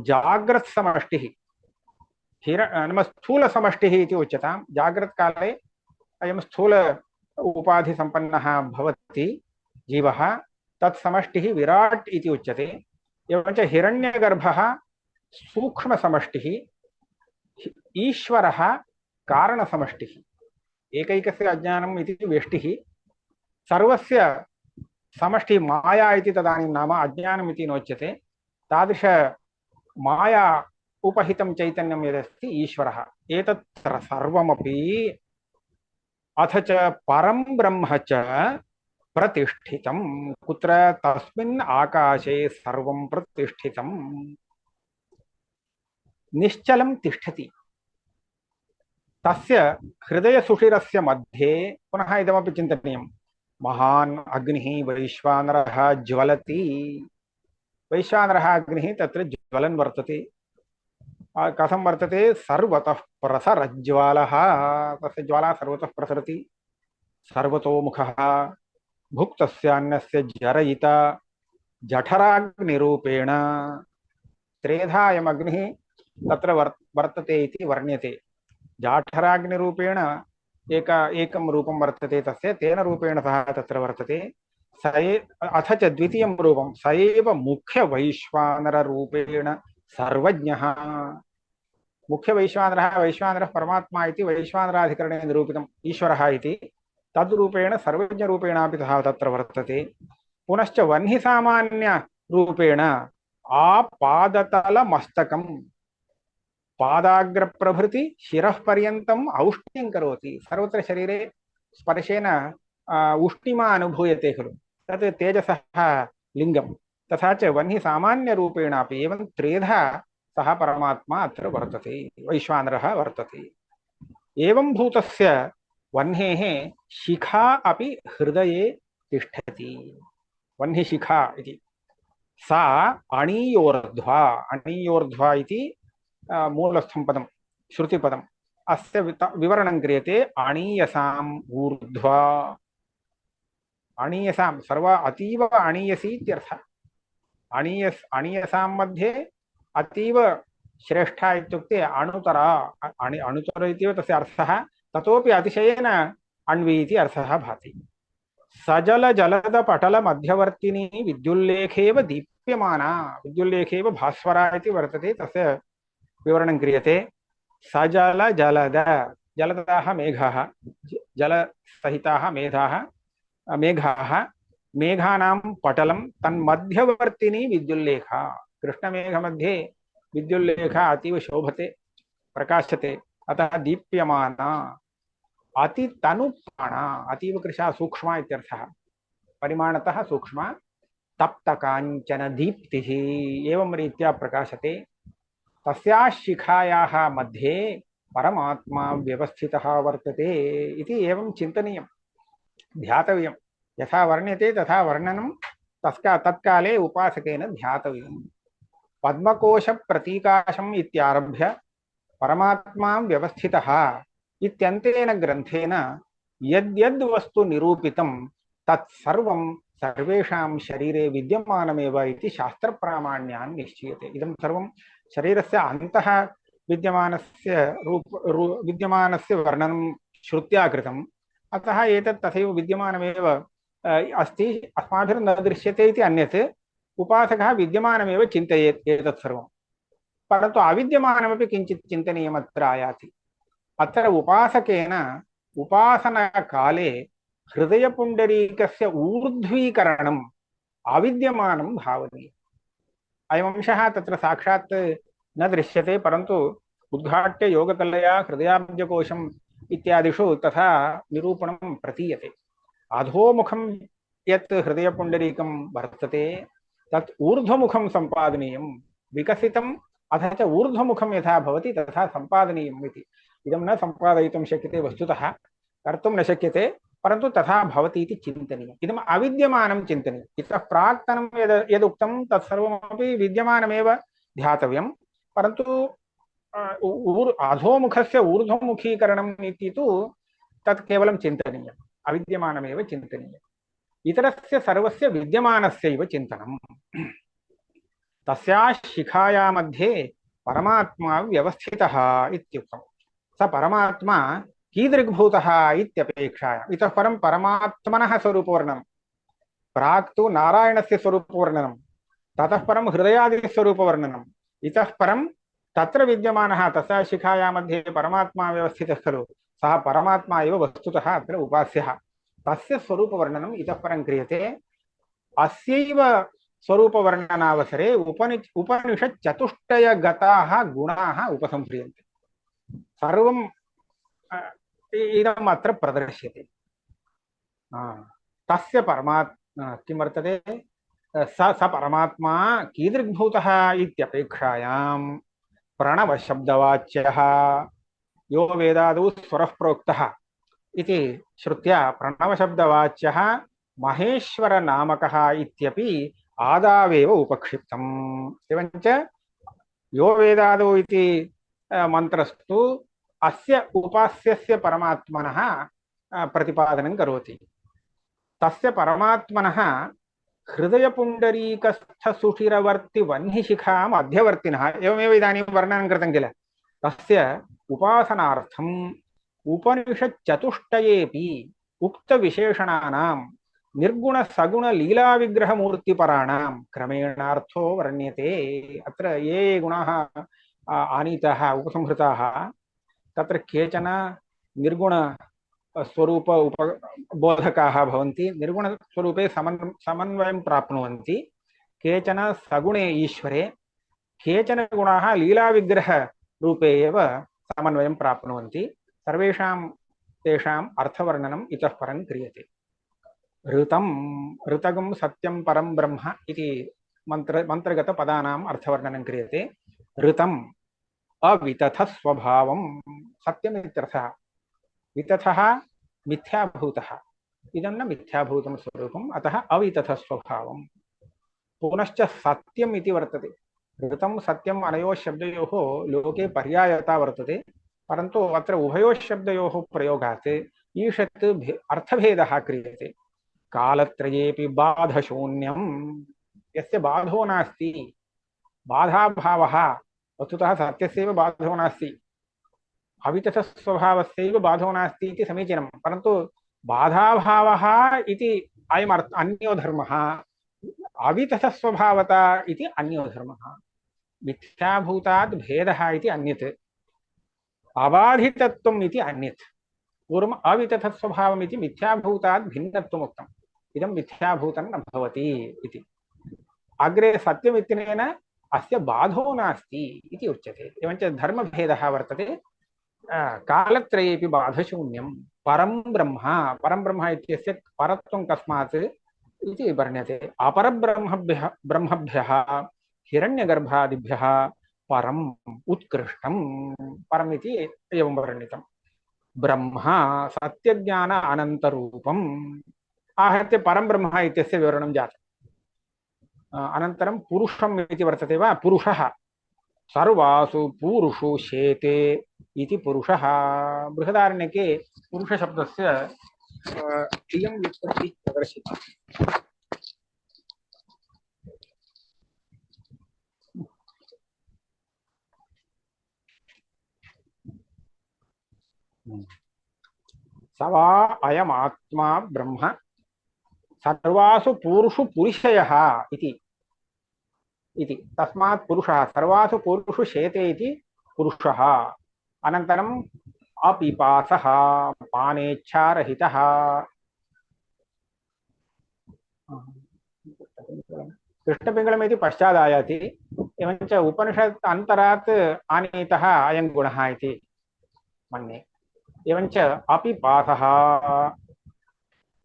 जाग्रत् समष्टिः नाम स्थूलसमष्टिः इति उच्यतां। जाग्रत्काले अयं स्थूल उपाधिसम्पन्नः भवति जीवः, तत्समष्टिः विराट् इति उच्यते। एवञ्च हिरण्यगर्भः सूक्ष्मसमष्टिः, ईश्वरः कारणसमष्टिः। एकैकस्य अज्ञानम् इति व्यष्टिः, सर्वस्य समष्टिः माया इति तदानीं नाम अज्ञानम् इति नोच्यते। तादृश माया उपहितं चैतन्यं यदस्ति ईश्वरः, एतत् सर्वमपि अथ च परं ब्रह्म च प्रतिष्ठितं कुत्र तस्मिन् आकाशे सर्वं प्रतिष्ठितं निश्चलं तिष्ठति। तस्य हृदयसुषिरस्य मध्ये पुनः इदमपि चिन्तनीयं, महान् अग्निः वैश्वानरः ज्वलति। वैश्वानरः अग्निः तत्र ज्वलन् वर्तते। कथं वर्तते? सर्वतः प्रसरज्ज्वालः, तस्य ज्वाला सर्वतः प्रसरति। सर्वतोमुखः भुक्तस्यान्नस्य जरयिता जठराग्निरूपेण। त्रेधा अयमग्निः तत्र वर्तते इति वर्ण्यते। जाठराग्निरूपेण एकं रूपं वर्तते तस्य, तेन रूपेण सः तत्र वर्तते। अथ च द्वितीयं रूपं स एव मुख्यवैश्वानररूपेण सर्वज्ञः। मुख्यवैश्वानरः, वैश्वानरः परमात्मा इति वैश्वानराधिकरणे निरूपितम् ईश्वरः इति, तद्रूपेण सर्वज्ञरूपेणापि सः तत्र वर्तते। पुनश्च वह्निसामान्यरूपेण आपादतलमस्तकं पादाग्रप्रभृति शिरः पर्यन्तम् औष्ण्यं करोति। सर्वत्र शरीरे स्पर्शेन उष्णिमा अनुभूयते खलु, तत् तेजसः लिङ्गं। तथा च वह्निसामान्यरूपेणापि एवं त्रेधा सः परमात्मा अत्र वर्तते, वैश्वानरः वर्तते। एवं भूतस्य वह्नेः शिखा अपि हृदये तिष्ठति। वह्निशिखा इति सा अणीयोर्ध्वा, अणीयोर्ध्वा इति मूलस्थं पदं, श्रुतिपदम्। अस्य विवरणं क्रियते अणीयसाम् ऊर्ध्वा। अणीयसां सर्व अतीव अणीयसी इत्यर्थः। अणीयसां मध्ये अतीव श्रेष्ठा इत्युक्ते अणुतरा, अणुतर इत्येव तस्य अर्थः। ततोपि अतिशयेन अण्वी इति अर्थः भाति। सजल जलद पटल मध्यवर्तिनी विद्युल्लेखेव दीप्यमाना, विद्युल्लेखेव भास्वरा इति वर्तते, तस्य विवरणं क्रियते। सजल जलद, जलदाः मेघाः, जलसहिताः मेघाः, मेघानां पटलं तन्मध्यवर्तिनी विद्युल्लेखा। कृष्णमेघमध्ये विद्युल्लेखा अतीव शोभते, प्रकाशते, अतः दीप्यमाना। अतितनुप्राणा, अतीव कृशा सूक्ष्मा इत्यर्थः, परिमाणतः सूक्ष्मा। तप्तकाञ्चन दीप्तिः, एवं रीत्या प्रकाशते। तस्याः शिखायाः मध्ये परमात्मा व्यवस्थितः वर्तते इति एवं चिन्तनीयं, ध्यातव्यं। यथा वर्ण्यते तथा वर्णनं तत्काले उपासकेन ध्यातव्यम्। पद्मकोशप्रतीकाशम् इत्यारभ्य परमात्मा व्यवस्थितः इत्यन्तेन ग्रन्थेन यद्यद् वस्तु निरूपितं तत्सर्वं सर्वेषां शरीरे विद्यमानमेव इति शास्त्रप्रामाण्यान् निश्चीयते। इदं सर्वं शरीरस्य अन्तः विद्यमानस्य वर्णनं श्रुत्या कृतम्। अतः एतत् तथैव विद्यमानमेव अस्ति, अस्माभिर्न दृश्यते इति अन्यत्। उपासकः विद्यमानमेव चिन्तयेत् एतत् सर्वं, परन्तु अविद्यमानमपि किञ्चित् चिन्तनीयमत्र आयाति। अत्र उपासकेन उपासनाकाले हृदयपुण्डरीकस्य ऊर्ध्वीकरणम् अविद्यमानं भावनीयम्। अयमंशः तत्र साक्षात् न दृश्यते, परन्तु उद्घाट्य योगकल्लया हृदयाब्जकोशम् इत्यादिषु तथा निरूपणं प्रतीयते। अधोमुखं यत् हृदयपुण्डरीकं वर्तते तत् ऊर्ध्वमुखं सम्पादनीयं, विकसितम् अथ च ऊर्ध्वमुखं यथा भवति तथा सम्पादनीयम् इति। इदं न सम्पादयितुं शक्यते, वस्तुतः कर्तुं न शक्यते, परन्तु तथा भवति इति चिन्तनीयम्। इदम् अविद्यमानं चिन्तनीयम्। इतः प्राक्तनं यदुक्तं तत्सर्वमपि विद्यमानमेव ध्यातव्यं परन्तु अधोमुखस्य ऊर्ध्वमुखीकरणम् इति तु तत् केवलं चिन्तनीयम् अविद्यमानमेव चिन्तनीयम् इतरस्य सर्वस्य विद्यमानस्यैव चिन्तनम् तस्याः शिखाया मध्ये परमात्मा व्यवस्थितः इत्युक्तम् स परमात्मा कीदृग्भूतः इत्यपेक्षायाम् इतः परं परमात्मनः स्वरूपवर्णनं प्राक् तु नारायणस्य स्वरूपवर्णनं ततः परं हृदयादिस्वरूपवर्णनम् इतः परं तत्र विद्यमानः तस्याः शिखाया मध्ये परमात्मा व्यवस्थितः खलु सः परमात्मा एव वस्तुतः अत्र उपास्यः तस्य स्वरूपवर्णनम् इतः परं क्रियते अस्यैव स्वरूपवर्णनावसरे उपनिषत् चतुष्टयगताः गुणाः उपसंह्रियन्ते सर्वं इदम् अत्र प्रदर्श्यते तस्य किं वर्तते स परमात्मा कीदृग्भूतः इत्यपेक्षायां प्रणवशब्दवाच्यः यो वेदादौ स्वरः प्रोक्तः इति श्रुत्या प्रणवशब्दवाच्यः महेश्वरनामकः इत्यपि आदावेव उपक्षिप्तम् एवञ्च यो वेदादौ इति मन्त्रस्तु अस्य उपास्यस्य परमात्मनः प्रतिपादनं करोति तस्य परमात्मनः हृदयपुण्डरीकस्थसुषिरवर्ति वह्निशिखा मध्यवर्तिनः एवमेव इदानीं वर्णनं कृतं किल तस्य उपासनार्थम् उपनिषच्चतुष्टयेऽपि उक्तविशेषणानां निर्गुणसगुणलीलाविग्रहमूर्तिपराणां क्रमेणार्थो वर्ण्यते अत्र ये गुणाः आनीताः उपसंहृताः तत्र केचन निर्गुण स्वरूप बोधकाः भवन्ति निर्गुणस्वरूपे समन्वयं प्राप्नुवन्ति केचन सगुणे ईश्वरे केचन गुणाः लीलाविग्रहरूपे एव समन्वयं प्राप्नुवन्ति सर्वेषां तेषाम् अर्थवर्णनम् इतः परं क्रियते ऋतगं सत्यं परं ब्रह्म इति मन्त्रगतपदानाम् अर्थवर्णनं क्रियते ऋतम् अवितथः स्वभावं सत्यमित्यर्थः वितथः मिथ्याभूतः इदं न मिथ्याभूतं स्वरूपम् अतः अवितथः स्वभावं पुनश्च सत्यम् इति वर्तते ऋतं सत्यम् अनयोः शब्दयोः लोके पर्यायता वर्तते परन्तु अत्र उभयोः शब्दयोः प्रयोगात् ईषत् अर्थभेदः क्रियते कालत्रयेऽपि बाधशून्यं यस्य बाधो नास्ति बाधाभावः वस्तुतः सत्यस्यैव बाधो नास्ति अवितथस्वभावस्यैव बाधो नास्ति इति समीचीनं परन्तु बाधाभावः इति अयम् अन्यो धर्मः अवितथस्वभावता इति अन्यो धर्मः मिथ्याभूतात् भेदः इति अन्यत् अबाधितत्वम् इति अन्यत् पूर्वम् अवितथस्वभावम् इति मिथ्याभूतात् भिन्नत्वम् उक्तम् इदं मिथ्याभूतं न भवति इति अग्रे सत्यमित्यनेन अस्य बाधो नास्ति इति उच्यते एवञ्च धर्मभेदः वर्तते कालत्रयेऽपि बाधशून्यं परं ब्रह्म इत्यस्य परत्वं कस्मात् इति वर्ण्यते अपरब्रह्मभ्यः हिरण्यगर्भादिभ्यः परम् उत्कृष्टं परम् इति एवं वर्णितं ब्रह्म सत्यज्ञान अनन्तरूपम् आहत्य परं ब्रह्म इत्यस्य विवरणं जातम् अनन्तरं पुरुषम् इति वर्तते वा पुरुषः सर्वासु पूरुषु शेते इति पुरुषः बृहदारण्यके पुरुषशब्दस्य इयं व्युत्पत्तिः प्रदर्शिता स वा अयमात्मा ब्रह्म सर्वासु पूरुषु पुरुषयः इति तस्मात् पुरुषः सर्वासु पूरुषु शेते इति पुरुषः अनन्तरम् अपिपासः पानेच्छारहितः कृष्णपिङ्गलमिति पश्चादायाति एवञ्च उपनिषत् अन्तरात् आनीतः अयं गुणः इति मन्ये एवञ्च अपिपासः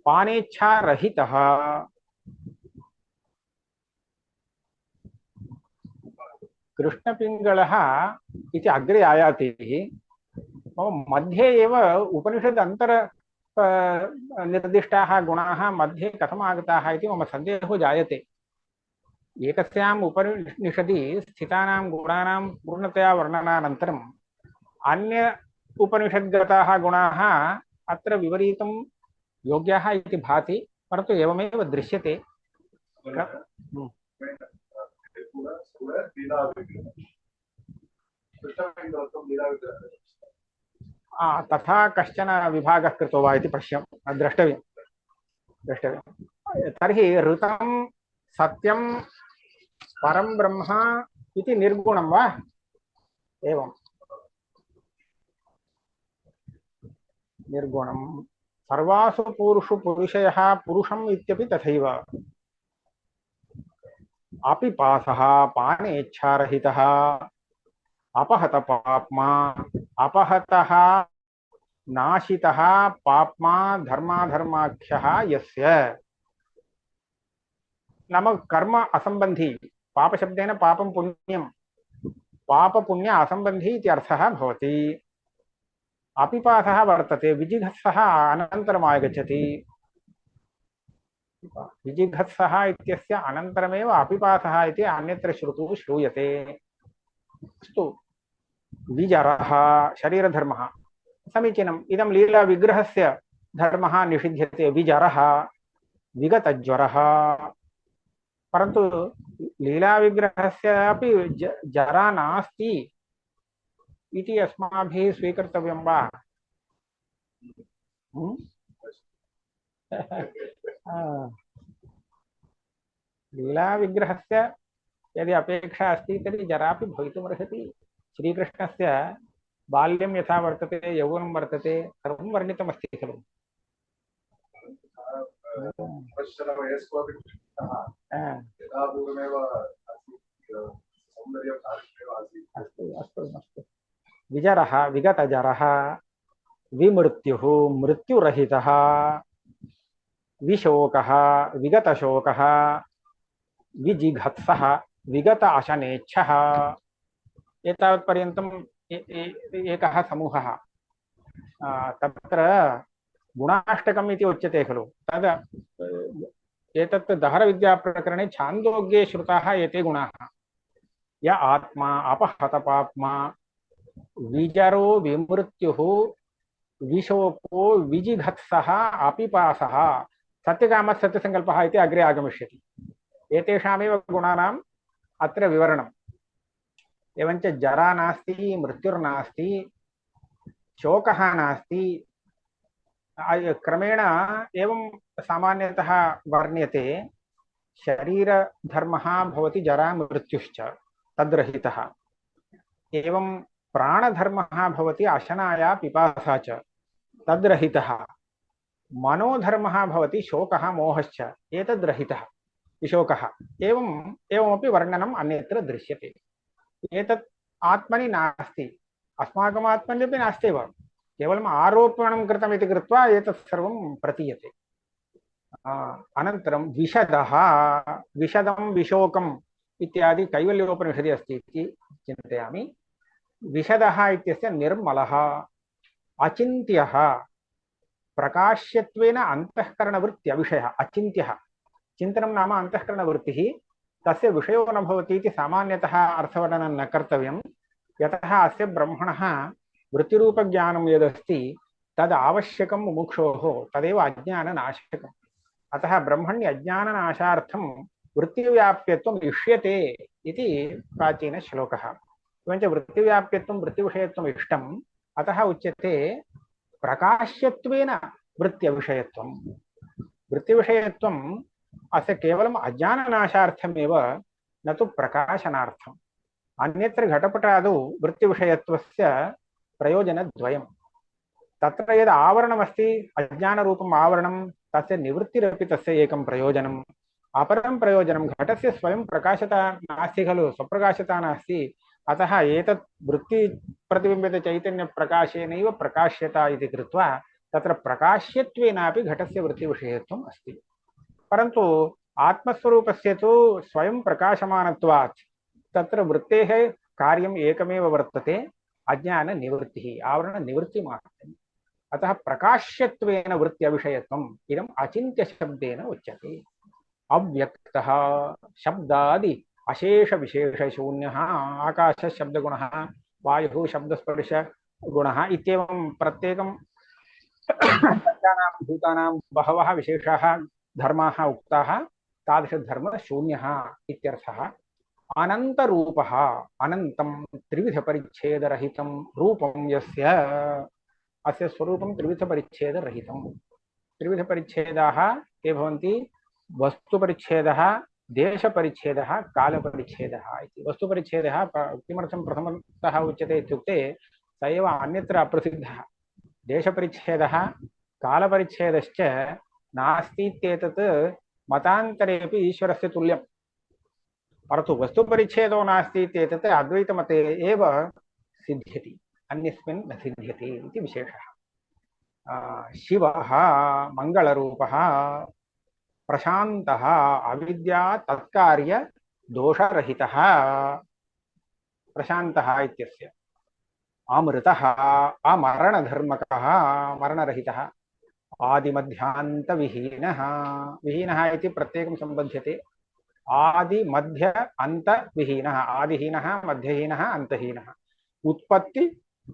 पानेच्छारहितः कृष्णपिङ्गलः इति अग्रे आयाति मध्ये एव उपनिषद् अन्तर निर्दिष्टाः गुणाः मध्ये कथम् आगताः इति मम सन्देहो जायते एकस्याम् उपनिषदि स्थितानां गुणानां पूर्णतया वर्णनानन्तरम् अन्य उपनिषद्गताः गुणाः अत्र विपरीतं योग्याः इति भाति, परन्तु एवमेव दृश्यते। तथा कश्चन विभागः कृतो वा इति द्रष्टव्यं द्रष्टव्यं। तर्हि ऋतं सत्यं परं ब्रह्म इति निर्गुणं वा? एवं निर्गुणं सर्वासु पूरुषु पुरुषयः पुरुषम् इत्यपि तथैव। अपिपासः पानेच्छारहितः अपहत पाप्मा अपहतः नाशितः पाप्मा धर्माधर्माख्यः यस्य। नाम कर्म असंबंधी, पाप शब्देन पापं पुण्यं, पाप पुण्य असंबंधी इति अर्थः भवति। अपिपासः वर्तते, विजिघत्सः अनन्तरम् आगच्छति। विजिघत्सः इत्यस्य अनन्तरमेव अपिपासः इति अन्यत्र श्रुतुः श्रूयते। अस्तु, विजरः शरीरधर्मः समीचीनम्। इदं लीला विग्रहस्य धर्मः निषिध्यते, विजरः विगतज्वरः। परन्तु लीला विग्रहस्य अपि जरा नास्ति इति अस्माभिः स्वीकर्तव्यं वा? लीला विग्रहस्य यदि अपेक्षा अस्ति तर्हि जरापि भवितुमर्हति। श्रीकृष्णस्य बाल्यं यथा वर्तते, यौवनं वर्तते, सर्वं वर्णितमस्ति खलु। अस्तु अस्तु अस्तु। विजरः विगतजरः विमृत्युः मृत्युरहितः विशोकः विगतशोकः विजिघत्सः विगत अशनेच्छः। एतावत्पर्यन्तम् एकः समूहः। तत्र गुणाष्टकम् इति उच्यते खलु। तद् एतत् दहरविद्याप्रकरणे छान्दोग्ये श्रुताः एते गुणाः। य आत्मा अपहतपाप्मा विजरो विमृत्युः विशोको विजिघत्सः अपिपासः सत्यकामः सत्यसङ्कल्पः इति अग्रे आगमिष्यति। एतेषामेव गुणानाम् अत्र विवरणम्। एवञ्च जरा नास्ति, मृत्युर्नास्ति, शोकः नास्ति। क्रमेण एवं सामान्यतः वर्ण्यते। शरीरधर्मः भवति जरा मृत्युश्च, तद्रहितः। एवं प्राणधर्मः भवति अशनाया पिपासा च, तद्रहितः। मनोधर्मः भवति शोकः मोहश्च, एतद्रहितः विशोकः। एवमपि वर्णनम् अन्यत्र दृश्यते। एतत् आत्मनि नास्ति, अस्माकम् आत्मन्यपि नास्त्येव, केवलम् आरोपणं कृतमिति कृत्वा एतत् सर्वं प्रतीयते। अनन्तरं विशदः, विशदं विशोकम् इत्यादि कैवल्योपनिषदि अस्ति इति चिन्तयामि। विशदः इत्यस्य निर्मलः अचिन्त्यः प्रकाश्यत्वेन अन्तःकरणवृत्त्यविषयः। अचिन्त्यः, चिन्तनं नाम अन्तःकरणवृत्तिः, तस्य विषयो न भवति इति सामान्यतः अर्थवर्णनं न कर्तव्यं। यतः अस्य ब्रह्मणः वृत्तिरूपज्ञानं यदस्ति तद् आवश्यकं मुमुक्षोः, तदेव अज्ञाननाशकम्। अतः ब्रह्मण्य अज्ञाननाशार्थं वृत्तिव्याप्यत्वम् इष्यते इति प्राचीनश्लोकः। एवञ्च वृत्तिव्याप्यत्वं वृत्तिविषयत्वम् इष्टम्, अतः उच्यते प्रकाश्यत्वेन वृत्त्यविषयत्वं। वृत्तिविषयत्वम् अस्य केवलम् अज्ञाननाशार्थमेव, न तु प्रकाशनार्थम्। अन्यत्र घटपटादौ वृत्तिविषयत्वस्य प्रयोजनद्वयम्। तत्र यद् आवरणमस्ति, अज्ञानरूपम् आवरणं, तस्य निवृत्तिरपि तस्य एकं प्रयोजनम्। अपरं प्रयोजनं घटस्य स्वयं प्रकाशता नास्ति खलु, स्वप्रकाशता नास्ति। अतः एतत् वृत्तिप्रतिबिम्बितचैतन्यप्रकाशेनैव प्रकाश्यता इति कृत्वा तत्र प्रकाश्यत्वेनापि घटस्य वृत्तिविषयत्वम् अस्ति। परन्तु आत्मस्वरूपस्य तु स्वयं प्रकाशमानत्वात् तत्र वृत्तेः कार्यम् एकमेव वर्तते, अज्ञाननिवृत्तिः, आवरणनिवृत्तिमात्रम्। अतः प्रकाश्यत्वेन वृत्त्यविषयत्वम् इदम् अचिन्त्यशब्देन उच्यते। अव्यक्तः शब्दादि अशेष विशेष शून्यः आकाश शब्दगुणः वायुः शब्दस्पर्श गुणः इत्येवं प्रत्येकं पंचानां भूतानां बहवः विशेषाः धर्माः उक्ताः तादृशधर्मः शून्यः इत्यर्थः अनन्तरूपः अनन्तं त्रिविधपरिच्छेदरहितं रूपं यस्य अस्य स्वरूपं त्रिविधपरिच्छेदरहितं त्रिविधपरिच्छेदाः ते भवन्ति वस्तुपरिच्छेदः देशपरिच्छेदः कालपरिच्छेदः इति वस्तुपरिच्छेदः किमर्थं प्रथमतः उच्यते इत्युक्ते स एव अन्यत्र अप्रसिद्धः देशपरिच्छेदः कालपरिच्छेदश्च नास्तीत्येतत् मतान्तरेपि ईश्वरस्य तुल्यं परन्तु वस्तुपरिच्छेदो नास्ति इत्येतत् अद्वैतमते एव सिद्ध्यति अन्यस्मिन् न सिद्ध्यति इति विशेषः शिवः मङ्गलरूपः प्रशान्तः अविद्या तत्कार्य दोषरहितः प्रशान्तः इत्यस्य अमृतः अमरणधर्मकः मरणरहितः आदिमध्यान्तविहीनः विहीनः इति प्रत्येकं सम्बध्यते आदि मध्य अंत विहीनः आदिहीनः मध्यहीनः अंतहीनः उत्पत्ति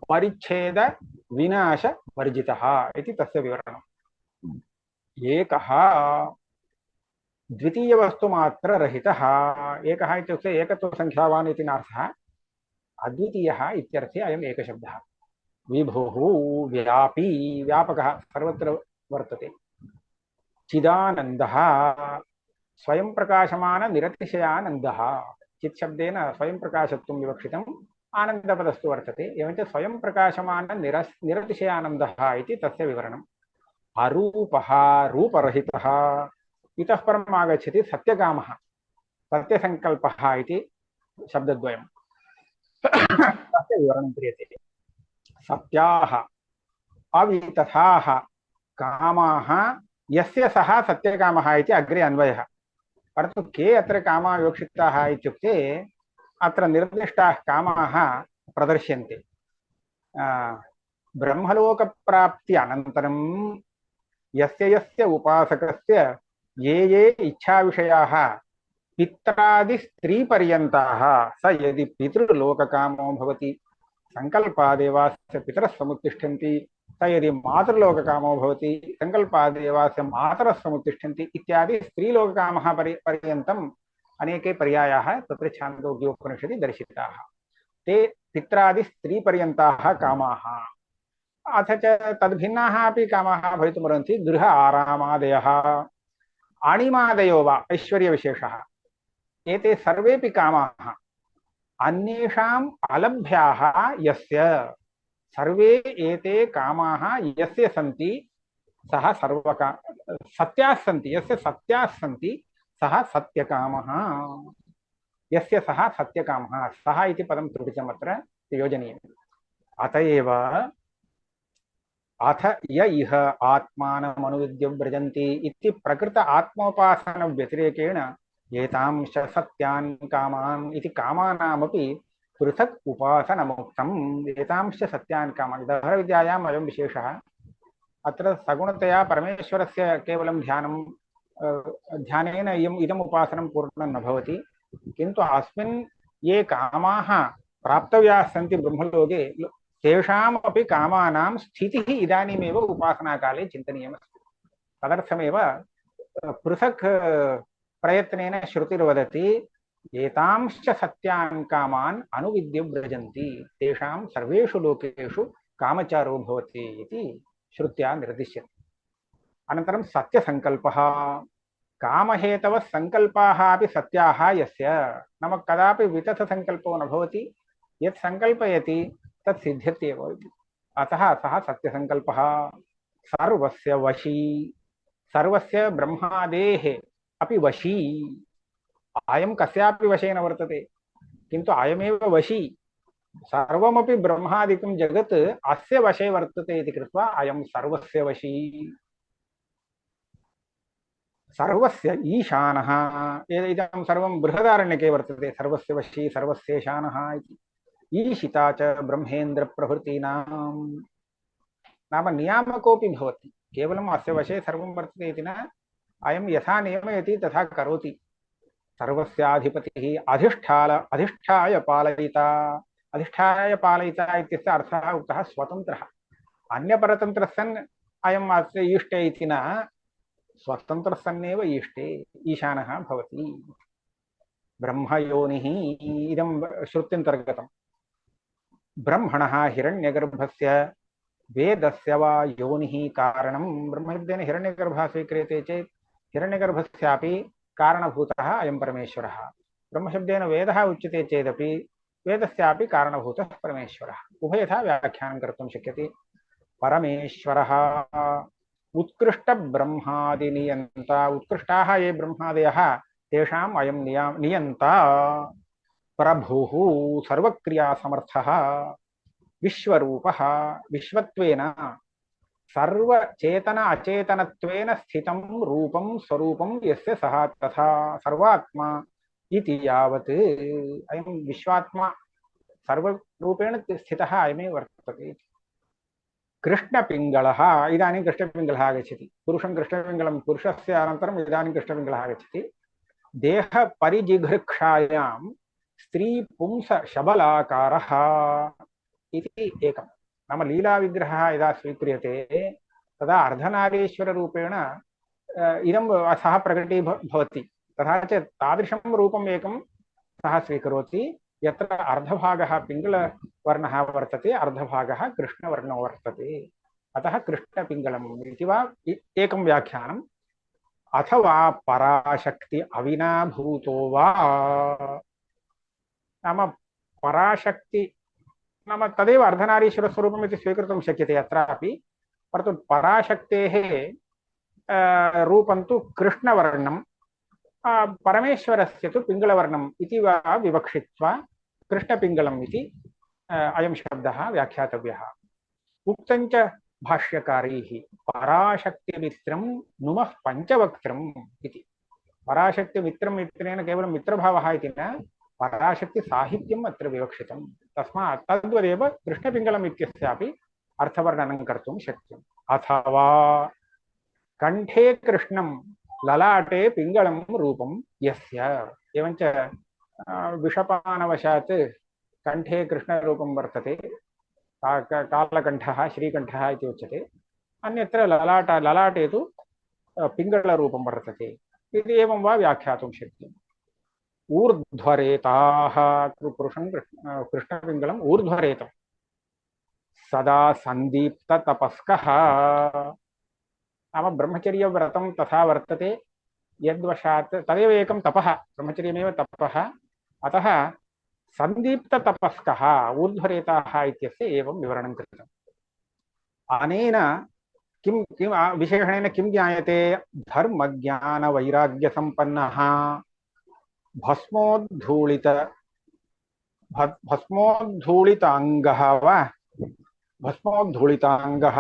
परिच्छेद विनाश वर्जितः इति तस्य विवरणम् एकः द्वितीयवस्तुमात्ररहितः एकः इत्युक्ते एकत्वसङ्ख्यावान् इति नार्थः अद्वितीयः इत्यर्थे अयम् एकशब्दः विभुः व्यापी व्यापकः सर्वत्र वर्तते चिदानन्दः स्वयं प्रकाशमान निरतिशयानन्दः चित् शब्देन स्वयं प्रकाशत्वं विवक्षितम् आनन्दपदस्तु वर्तते एवञ्च स्वयं प्रकाशमान निरतिशयानन्दः इति तस्य विवरणम् अरूपः रूपरहितः इतः परम् आगच्छति सत्यकामः सत्यसङ्कल्पः इति शब्दद्वयं तस्य विवरणं क्रियते सत्याः अवितथाः कामाः यस्य सः सत्यकामः इति अग्रे अन्वयः परन्तु के अत्र कामाः विवक्षिताः इत्युक्ते अत्र निर्दिष्टाः कामाः प्रदर्श्यन्ते ब्रह्मलोकप्राप्ति अनन्तरं यस्य यस्य उपासकस्य ये ये इच्छाविषयाः पित्रादिस्त्रीपर्यन्ताः स यदि पितृलोककामो भवति संकल्पादेवास्य पितरः समुत्तिष्ठन्ति स यदि मातृलोककामो भवति संकल्पादेवास्य मातरः समुत्तिष्ठन्ति इत्यादि स्त्रीलोककामः पर्यन्तम् अनेके पर्यायाः तत्र छान्दोग्योपनिषदि दर्शिताः ते पित्रादि स्त्रीपर्यन्ताः कामाः अथ च तद्भिन्नाः अपि कामाः भवितुमर्हन्ति गृह आरामादयः अणिमादयो वा ऐश्वर्यविशेषः एते सर्वेपि कामाः अन्येषाम् अलभ्याः यस्य सर्वे एते कामाः यस्य सन्ति सः सत्याः सन्ति यस्य सत्याः सन्ति सः सत्यकामः यस्य सः सत्यकामः सः इति पदं त्रुटितमत्र योजनीयम् अतएव अथ य इह आत्मानमनुविद्य व्रजन्ति इति प्रकृत आत्मोपासन व्यतिरेकेण एतांश्च सत्यान् कामान् इति कामानामपि पृथक् उपासनमुक्तम् एतांश्च सत्यान् कामान् दहरविद्यायाम् अयं विशेषः अत्र सगुणतया परमेश्वरस्य केवलं ध्यानेन इदम् उपासनं पूर्णं न भवति किन्तु अस्मिन् ये कामाः प्राप्तव्याः सन्ति ब्रह्मलोके तेषाम् अपि कामानां स्थितिः इदानीमेव उपासनाकाले चिन्तनीयमस्ति तदर्थमेव पृथक् प्रयत्नेन श्रुतिर्वदति एतांश्च सत्यान् कामान् अनुविद्य व्रजन्ति तेषां सर्वेषु लोकेषु कामचारो भवति इति श्रुत्या निर्दिश्यते अनन्तरं सत्यसङ्कल्पः कामहेतवः सङ्कल्पाः अपि सत्याः यस्य नाम कदापि वितथसङ्कल्पो न भवति यत् सङ्कल्पयति तत् सिद्ध्यत्येव अतः सः सत्यसङ्कल्पः सर्वस्य वशी सर्वस्य ब्रह्मादेः अपि वशी अयं कस्यापि वशे न वर्तते किन्तु अयमेव वशी सर्वमपि ब्रह्मादिकं जगत् अस्य वशे वर्तते इति कृत्वा अयं सर्वस्य वशी सर्वस्य ईशानः इदं सर्वं बृहदारण्यके वर्तते सर्वस्य वशी सर्वस्येशानः इति ईशिता च ब्रह्मेन्द्रप्रभृतीनां नाम नियामकोऽपि भवति केवलम् अस्य वशे सर्वं वर्तते इति न अयं यथा नियमयति तथा करोति। सर्वस्याधिपतिः अधिष्ठाय पालयिता। अधिष्ठाय पालयिता इत्यस्य अर्थः उक्तः स्वतन्त्रः। अन्यपरतन्त्रः सन् अयम् अस्य ईष्टे इति न, स्वतन्त्रः सन्नेव ईष्टे ईशानः भवति। ब्रह्मयोनिः इदं श्रुत्यन्तर्गतम्। ब्रह्मणः हिरण्यगर्भस्य वेदस्य वा योनिः कारणं। ब्रह्मशब्देन हिरण्यगर्भः स्वीक्रियते चेत् हिरण्यगर्भस्यापि कारणभूतः अयं परमेश्वरः। ब्रह्मशब्देन वेदः उच्यते चेदपि वेदस्यापि कारणभूतः परमेश्वरः। उभयथा व्याख्यानं कर्तुं शक्यते। परमेश्वरः उत्कृष्टब्रह्मादिनियन्ता। उत्कृष्टाः ये ब्रह्मादयः तेषाम् अयं नियन्ता। प्रभुः सर्वक्रियासमर्थः। विश्वरूपः विश्वत्वेन सर्वचेतन अचेतनत्वेन स्थितं रूपं स्वरूपं यस्य सः तथा सर्वात्मा इति यावत् अयं विश्वात्मा सर्वरूपेण स्थितः अयमेव वर्तते। कृष्णपिङ्गलः। इदानीं कृष्णपिङ्गलः आगच्छति। पुरुषं कृष्णपिङ्गलं पुरुषस्य अनन्तरम् इदानीं कृष्णपिङ्गलः आगच्छति। देहपरिजिघृक्षायां स्त्रीपुंसशबलाकारः इति एकं। नाम लीलाविग्रहः यदा स्वीक्रियते तदा अर्धनारीश्वररूपेण इदं सः प्रकटीभवति। तथा च तादृशं रूपम् एकं सः स्वीकरोति यत्र अर्धभागः पिङ्गलवर्णः वर्तते, अर्धभागः कृष्णवर्णो वर्तते। अतः कृष्णपिङ्गलम् इति वा एकं व्याख्यानम्। अथवा पराशक्ति अविनाभूतो वा। नाम पराशक्ति नाम तदेव अर्धनारीश्वरस्वरूपम् इति स्वीकर्तुं शक्यते अत्रापि। परन्तु पराशक्तेः रूपं तु कृष्णवर्णं, परमेश्वरस्य तु पिङ्गलवर्णम् इति वा विवक्षित्वा कृष्णपिङ्गलम् इति अयं शब्दः व्याख्यातव्यः। उक्तं च भाष्यकारैः पराशक्तिमित्रं नुमः पञ्चवक्त्रम् इति। पराशक्तिमित्रम् इत्यनेन केवलं मित्रभावः इति न, पराशक्तिसाहित्यम् अत्र विवक्षितं। तस्मात् तद्वदेव कृष्णपिङ्गलम् इत्यस्यापि अर्थवर्णनं कर्तुं शक्यम्। अथवा कण्ठे कृष्णं ललाटे पिङ्गलं रूपं यस्य। एवञ्च विषपानवशात् कण्ठे कृष्णरूपं वर्तते, कालकण्ठः श्रीकण्ठः इति उच्यते। अन्यत्र ललाटे तु पिङ्गलरूपं वर्तते इति एवं वा व्याख्यातुं शक्यम्। ऊर्ध्वरेताः पुरुषं कृष्णपिङ्गलम् ऊर्ध्वरेतं सदा सन्दीप्ततपस्कः। नाम ब्रह्मचर्यव्रतं तथा वर्तते यद्वशात् तदेव एकं तपः, ब्रह्मचर्यमेव तपः। अतः सन्दीप्ततपस्कः ऊर्ध्वरेताः इत्यस्य एवं विवरणं कृतम्। अनेन किं किं विशेषणेन किं ज्ञायते? धर्मज्ञानवैराग्यसम्पन्नः भस्मोद्धूलिताङ्गः वा भस्मोद्धूलिताङ्गः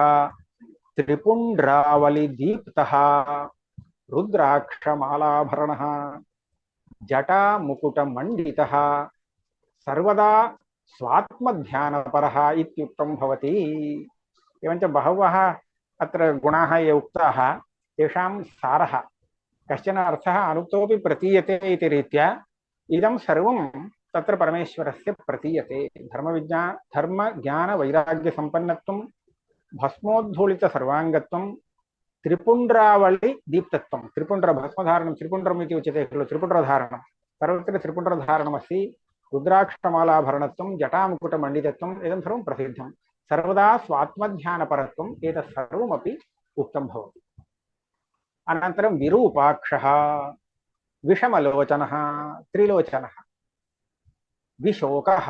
त्रिपुण्ड्रावलिदीप्तः रुद्राक्षमालाभरणः जटामुकुटमण्डितः सर्वदा स्वात्मध्यानपरः इत्युक्तं भवति। एवञ्च बहवः अत्र गुणाः ये उक्ताः तेषां सारः कश्चन अर्थः अनुक्तोपि प्रतीयते इति रीत्या इदं सर्वं तत्र परमेश्वरस्य प्रतीयते। धर्मज्ञानवैराग्यसम्पन्नत्वं, भस्मोद्धूलितसर्वाङ्गत्वं, त्रिपुण्ड्रावलिदीप्तत्वं। त्रिपुण्ड्रभस्मधारणं त्रिपुण्ड्रम् इति उच्यते खलु, त्रिपुण्ड्रधारणं सर्वत्र त्रिपुण्ड्रधारणमस्ति। रुद्राक्षमालाभरणत्वं, जटामुकुटमण्डितत्वम् इदं सर्वं प्रसिद्धं। सर्वदा स्वात्मध्यानपरत्वम् एतत् सर्वमपि उक्तं भवति। अनन्तरं विरूपाक्षः विषमलोचनः त्रिलोचनः विशोकः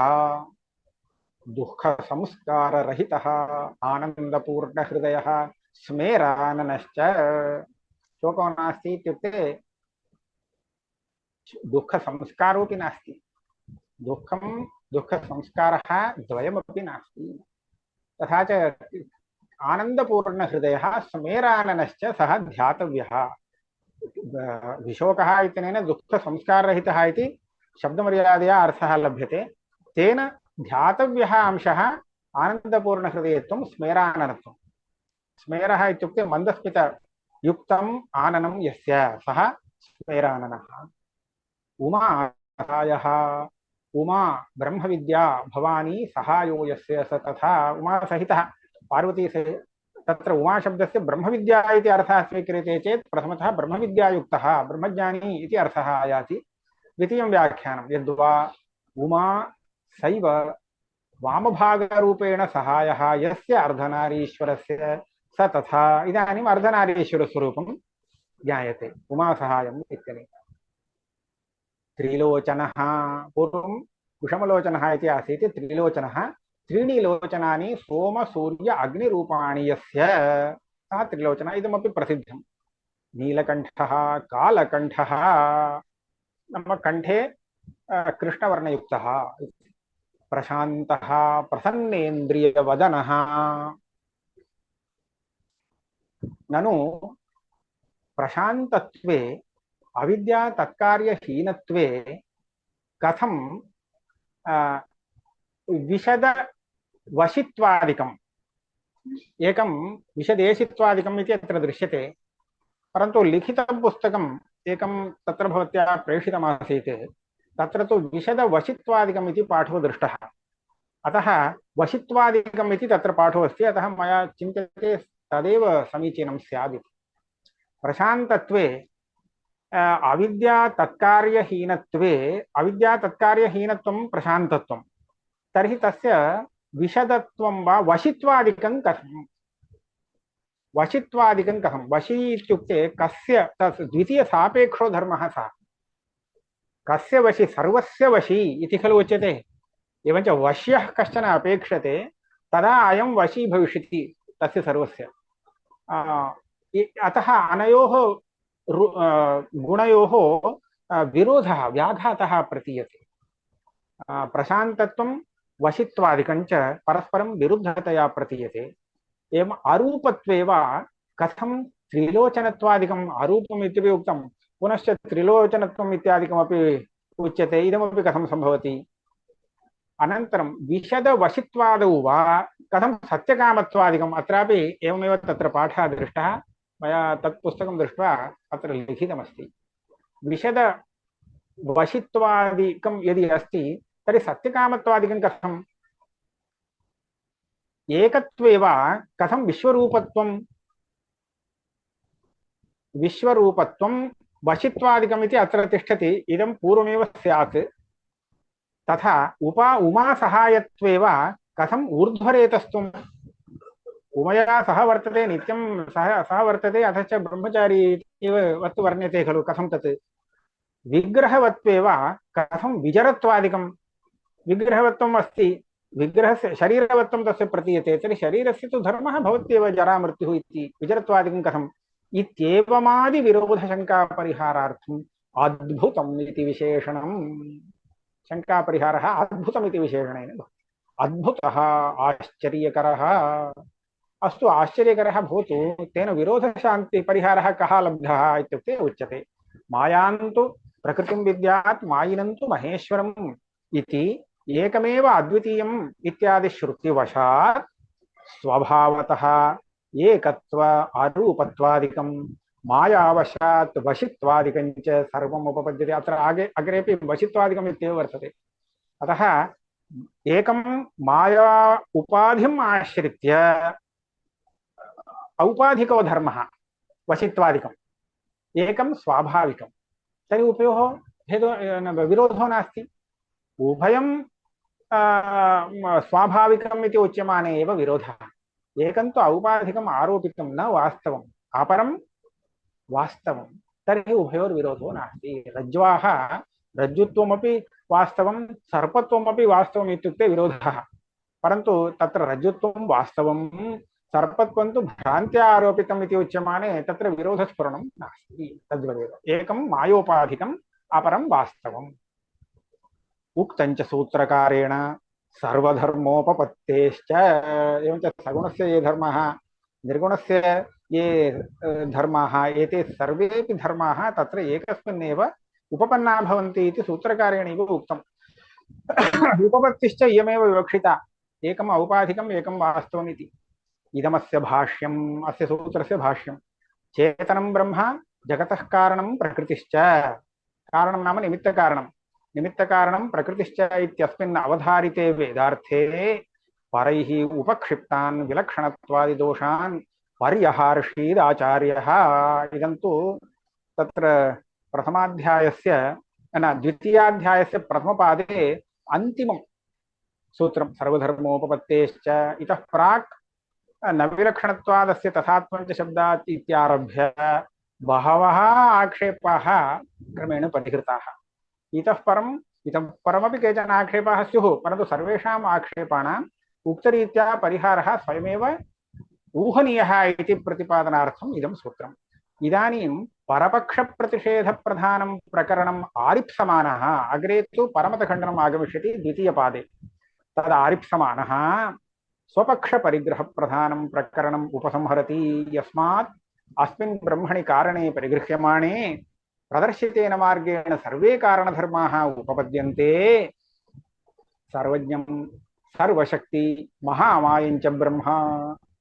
दुःखसंस्काररहितः आनन्दपूर्णहृदयः स्मेराननश्च। शोको नास्ति इत्युक्ते दुःखसंस्कारोऽपि नास्ति, दुःखसंस्कारः द्वयमपि नास्ति। तथा च आनन्दपूर्णहृदयः स्मेराननश्च सः ध्यातव्यः। विशोकः इत्यनेन दुःखसंस्काररहितः इति शब्दमर्यादया अर्थः लभ्यते। तेन ध्यातव्यः अंशः आनन्दपूर्णहृदयत्वं स्मेराननत्वं। स्मेरः इत्युक्ते मन्दस्मित युक्तम् आननं यस्य सः स्वेराननः। उमा सहायः, उमा ब्रह्मविद्या भवानी सहायो यस्य स तथा उमा सहितः पार्वती सहित। तत्र उमा शब्दस्य ब्रह्मविद्या इति अर्थः स्वीक्रियते चेत् प्रथमतः ब्रह्मविद्यायुक्तः ब्रह्मज्ञानी इति अर्थः आयाति। द्वितीयं व्याख्यानं यद्वा उमा सैव वामभागरूपेण सहायः यस्य अर्धनारीश्वरस्य स तथा। इदानीम् अर्धनारीश्वरस्वरूपं ज्ञायते उमा सहायम् इत्यनेन। त्रिलोचनः, पूर्वं कुशमलोचनः इति आसीत्, त्रिलोचनः। त्रीणि लोचनानि सोम सूर्य अग्निरूपाणि यस्य सः त्रिलोचनः। इदमपि प्रसिद्धं। नीलकण्ठः, कालकण्ठः, नाम कण्ठे कृष्णवर्णयुक्तः। प्रशान्तः, प्रसन्नेन्द्रियवदनः। ननु प्रशान्तत्वे अविद्या तत्कार्यहीनत्वे कथं विशद वशित्वादिकम् एकं विशदेशित्वादिकम् इति अत्र दृश्यते। परन्तु लिखितं पुस्तकम् एकं तत्र भवत्या प्रेषितमासीत्। तत्र तु विशदवशित्वादिकम् इति पाठो दृष्टः। अतः वशित्वादिकम् इति तत्र पाठो अस्ति। अतः मया चिन्त्यते तदेव समीचीनं स्यादिति। प्रशान्तत्वे अविद्या तत्कार्यहीनत्वे, अविद्या तत्कार्यहीनत्वं प्रशान्तत्वं, तर्हि तस्य विशदत्वं वा वशित्वादिकं कथं? वशित्वादिकं कथं? वशी इत्युक्ते कस्य, तस् द्वितीयसापेक्षो धर्मः सः। कस्य वशी? सर्वस्य वशी इति खलु उच्यते। एवञ्च वश्यः कश्चन अपेक्षते तदा अयं वशी भविष्यति तस्य सर्वस्य। अतः अनयोः गुणयोः विरोधः, व्याघातः प्रतीयते। प्रशान्तत्वं वशित्वादिकं च परस्परं विरुद्धतया प्रतीयते। एवम् अरूपत्वे वा कथं त्रिलोचनत्वादिकम् अरूपम् इत्यपि उक्तं, पुनश्च त्रिलोचनत्वम् इत्यादिकमपि उच्यते। इदमपि कथं सम्भवति? अनन्तरं विशदवशित्वादौ वा कथं सत्यकामत्वादिकम्? अत्रापि एवमेव तत्र पाठः दृष्टः मया। तत् पुस्तकं दृष्ट्वा अत्र लिखितमस्ति। विशदवशित्वादिकं यदि अस्ति तर्हि सत्यकामत्वादिकं कथम्? एकत्वे वा कथं विश्वरूपत्वं? विश्वरूपत्वं वशित्वादिकम् इति अत्र तिष्ठति। इदं पूर्वमेव स्यात्। तथा उमा सहायत्वे वा कथम् ऊर्ध्वरेतस्त्वम्? उमया सह वर्तते, नित्यं सह वर्तते, अथ च ब्रह्मचारी इव वस्तु वर्ण्यते खलु, कथं तत्? विग्रहवत्वे वा कथं विजरत्वादिकं? विग्रहवत्वम् अस्ति, विग्रहस्य शरीरवत्वं तस्य प्रतीयते, तर्हि शरीरस्य तु धर्मः भवत्येव जरा मृत्युः इति। विजरत्वादिकं कथम्? इत्येवमादि विरोधशङ्कापरिहारार्थम् अद्भुतम् इति विशेषणम्। शङ्कापरिहारः अद्भुतम् इति विशेषणेन भवति। अद्भुतः, आश्चर्यकरः। अस्तु, आश्चर्यकरः भवतु, तेन विरोधशान्तिपरिहारः कः लब्धः इत्युक्ते उच्यते मायान्तु प्रकृतिं विद्यात् मायिनन्तु महेश्वरम् इति एकमेव अद्वितीयम् इत्यादि श्रुतिवशात् स्वभावतः एकत्व अरूपत्वादिकं मायावशात् वशित्वादिकं च सर्वम् उपपद्यते। अत्र अग्रेपि वशित्वादिकम् इत्येव वर्तते। अतः एकं माया उपाधिम् आश्रित्य औपाधिको धर्मः वशित्वादिकम्, एकं स्वाभाविकं। तर्हि उभयोः भेदो विरोधो नास्ति। उभयं स्वाभाविकम् इति उच्यमाने एव विरोधः। एकं तु औपाधिकम् आरोपितं न वास्तवम्, अपरं वास्तवं। तर्हि उभयोर्विरोधो नास्ति। रज्ज्वाः रज्जुत्वमपि वास्तवं, सर्पत्वमपि वास्तवम् इत्युक्ते विरोधः। परन्तु तत्र रज्जुत्वं वास्तवं, सर्पत्वं तु भ्रान्त्या आरोपितम् इति उच्यमाने तत्र विरोधस्फुरणं नास्ति। तद्वदेव एकं मायोपाधिकम्, अपरं वास्तवम्। उक्तञ्च सूत्रकारेण सर्वधर्मोपपत्तेश्च। एवञ्च सगुणस्य ये धर्माः, निर्गुणस्य ये धर्माः, एते सर्वेपि धर्माः तत्र एकस्मिन्नेव उपपन्ना भवन्ति इति सूत्रकारेणैव उक्तम्। उपपत्तिश्च इयमेव विवक्षिता, एकम् औपाधिकम् एकं वास्तवम् इति। इदमस्य भाष्यम्, अस्य सूत्रस्य भाष्यम्। चेतनं ब्रह्म जगतः कारणं प्रकृतिश्च कारणं नाम निमित्तकारणं निमित्तकारणं प्रकृतिश्च इत्यस्मिन् अवधारिते वेदार्थे परैः उपक्षिप्तान् विलक्षणत्वादिदोषान् पर्यहार्षीदाचार्यः इदं तु तत्र प्रथमाध्यायस्य न द्वितीयाध्यायस्य प्रथमपादे अन्तिमं सूत्रं सर्वधर्मोपपत्तेश्च इतः प्राक् न विलक्षणत्वादस्य तथात्मञ्च शब्दात् इत्यारभ्य बहवः आक्षेपाः क्रमेण परिहृताः। इतः परमपि केचन आक्षेपाः स्युः, परन्तु सर्वेषाम् आक्षेपाणाम् उक्तरीत्या परिहारः स्वयमेव ऊहनीयः इति प्रतिपादनार्थम् इदं सूत्रम्। इदानीं परपक्षप्रतिषेधप्रधानं प्रकरणम् आरिप्समानः, अग्रे तु परमतखण्डनम् आगमिष्यति द्वितीयपादे, तदारिप्समानः स्वपक्षपरिग्रहप्रधानं प्रकरणम् उपसंहरति। यस्मात् अस्मिन् ब्रह्मणि कारणे परिगृह्यमाणे प्रदर्शितेन मार्गेण सर्वे कारणधर्माः उपपद्यन्ते। सर्वज्ञं सर्वशक्ति महामायञ्च ब्रह्म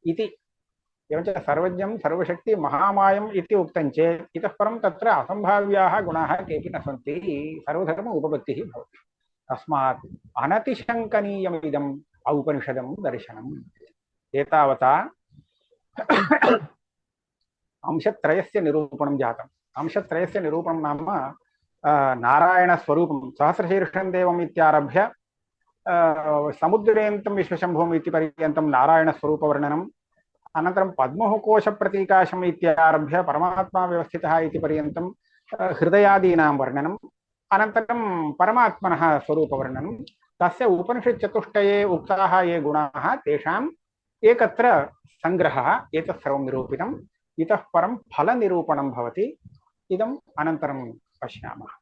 इति। एवञ्च सर्वज्ञं सर्वशक्ति महामायम् इति उक्तं चेत् इतः परं तत्र असम्भाव्याः गुणाः केऽपि न सन्ति, सर्वधर्म उपपत्तिः भवति। तस्मात् अनतिशङ्कनीयमिदम् औपनिषदं दर्शनम्। एतावता अंशत्रयस्य निरूपणं जातम्। अंशत्रयस्य निरूपणं नाम नारायणस्वरूपं सहस्रशीर्षं देवम् इत्यारभ्य समुद्रेन्तं विश्वशम्भुम् इति पर्यन्तं नारायणस्वरूपवर्णनम्, अनन्तरं पद्महुकोशप्रतीकाशम् इत्यारभ्य परमात्मा व्यवस्थितः इति पर्यन्तं हृदयादीनां वर्णनम्, अनन्तरं परमात्मनः स्वरूपवर्णनं। तस्य उपनिषच्चतुष्टये उक्ताः ये गुणाः तेषाम् एकत्र सङ्ग्रहः, एतत् सर्वं निरूपितम्। इतः परं फलनिरूपणं भवति। इदम् अनन्तरं पश्यामः।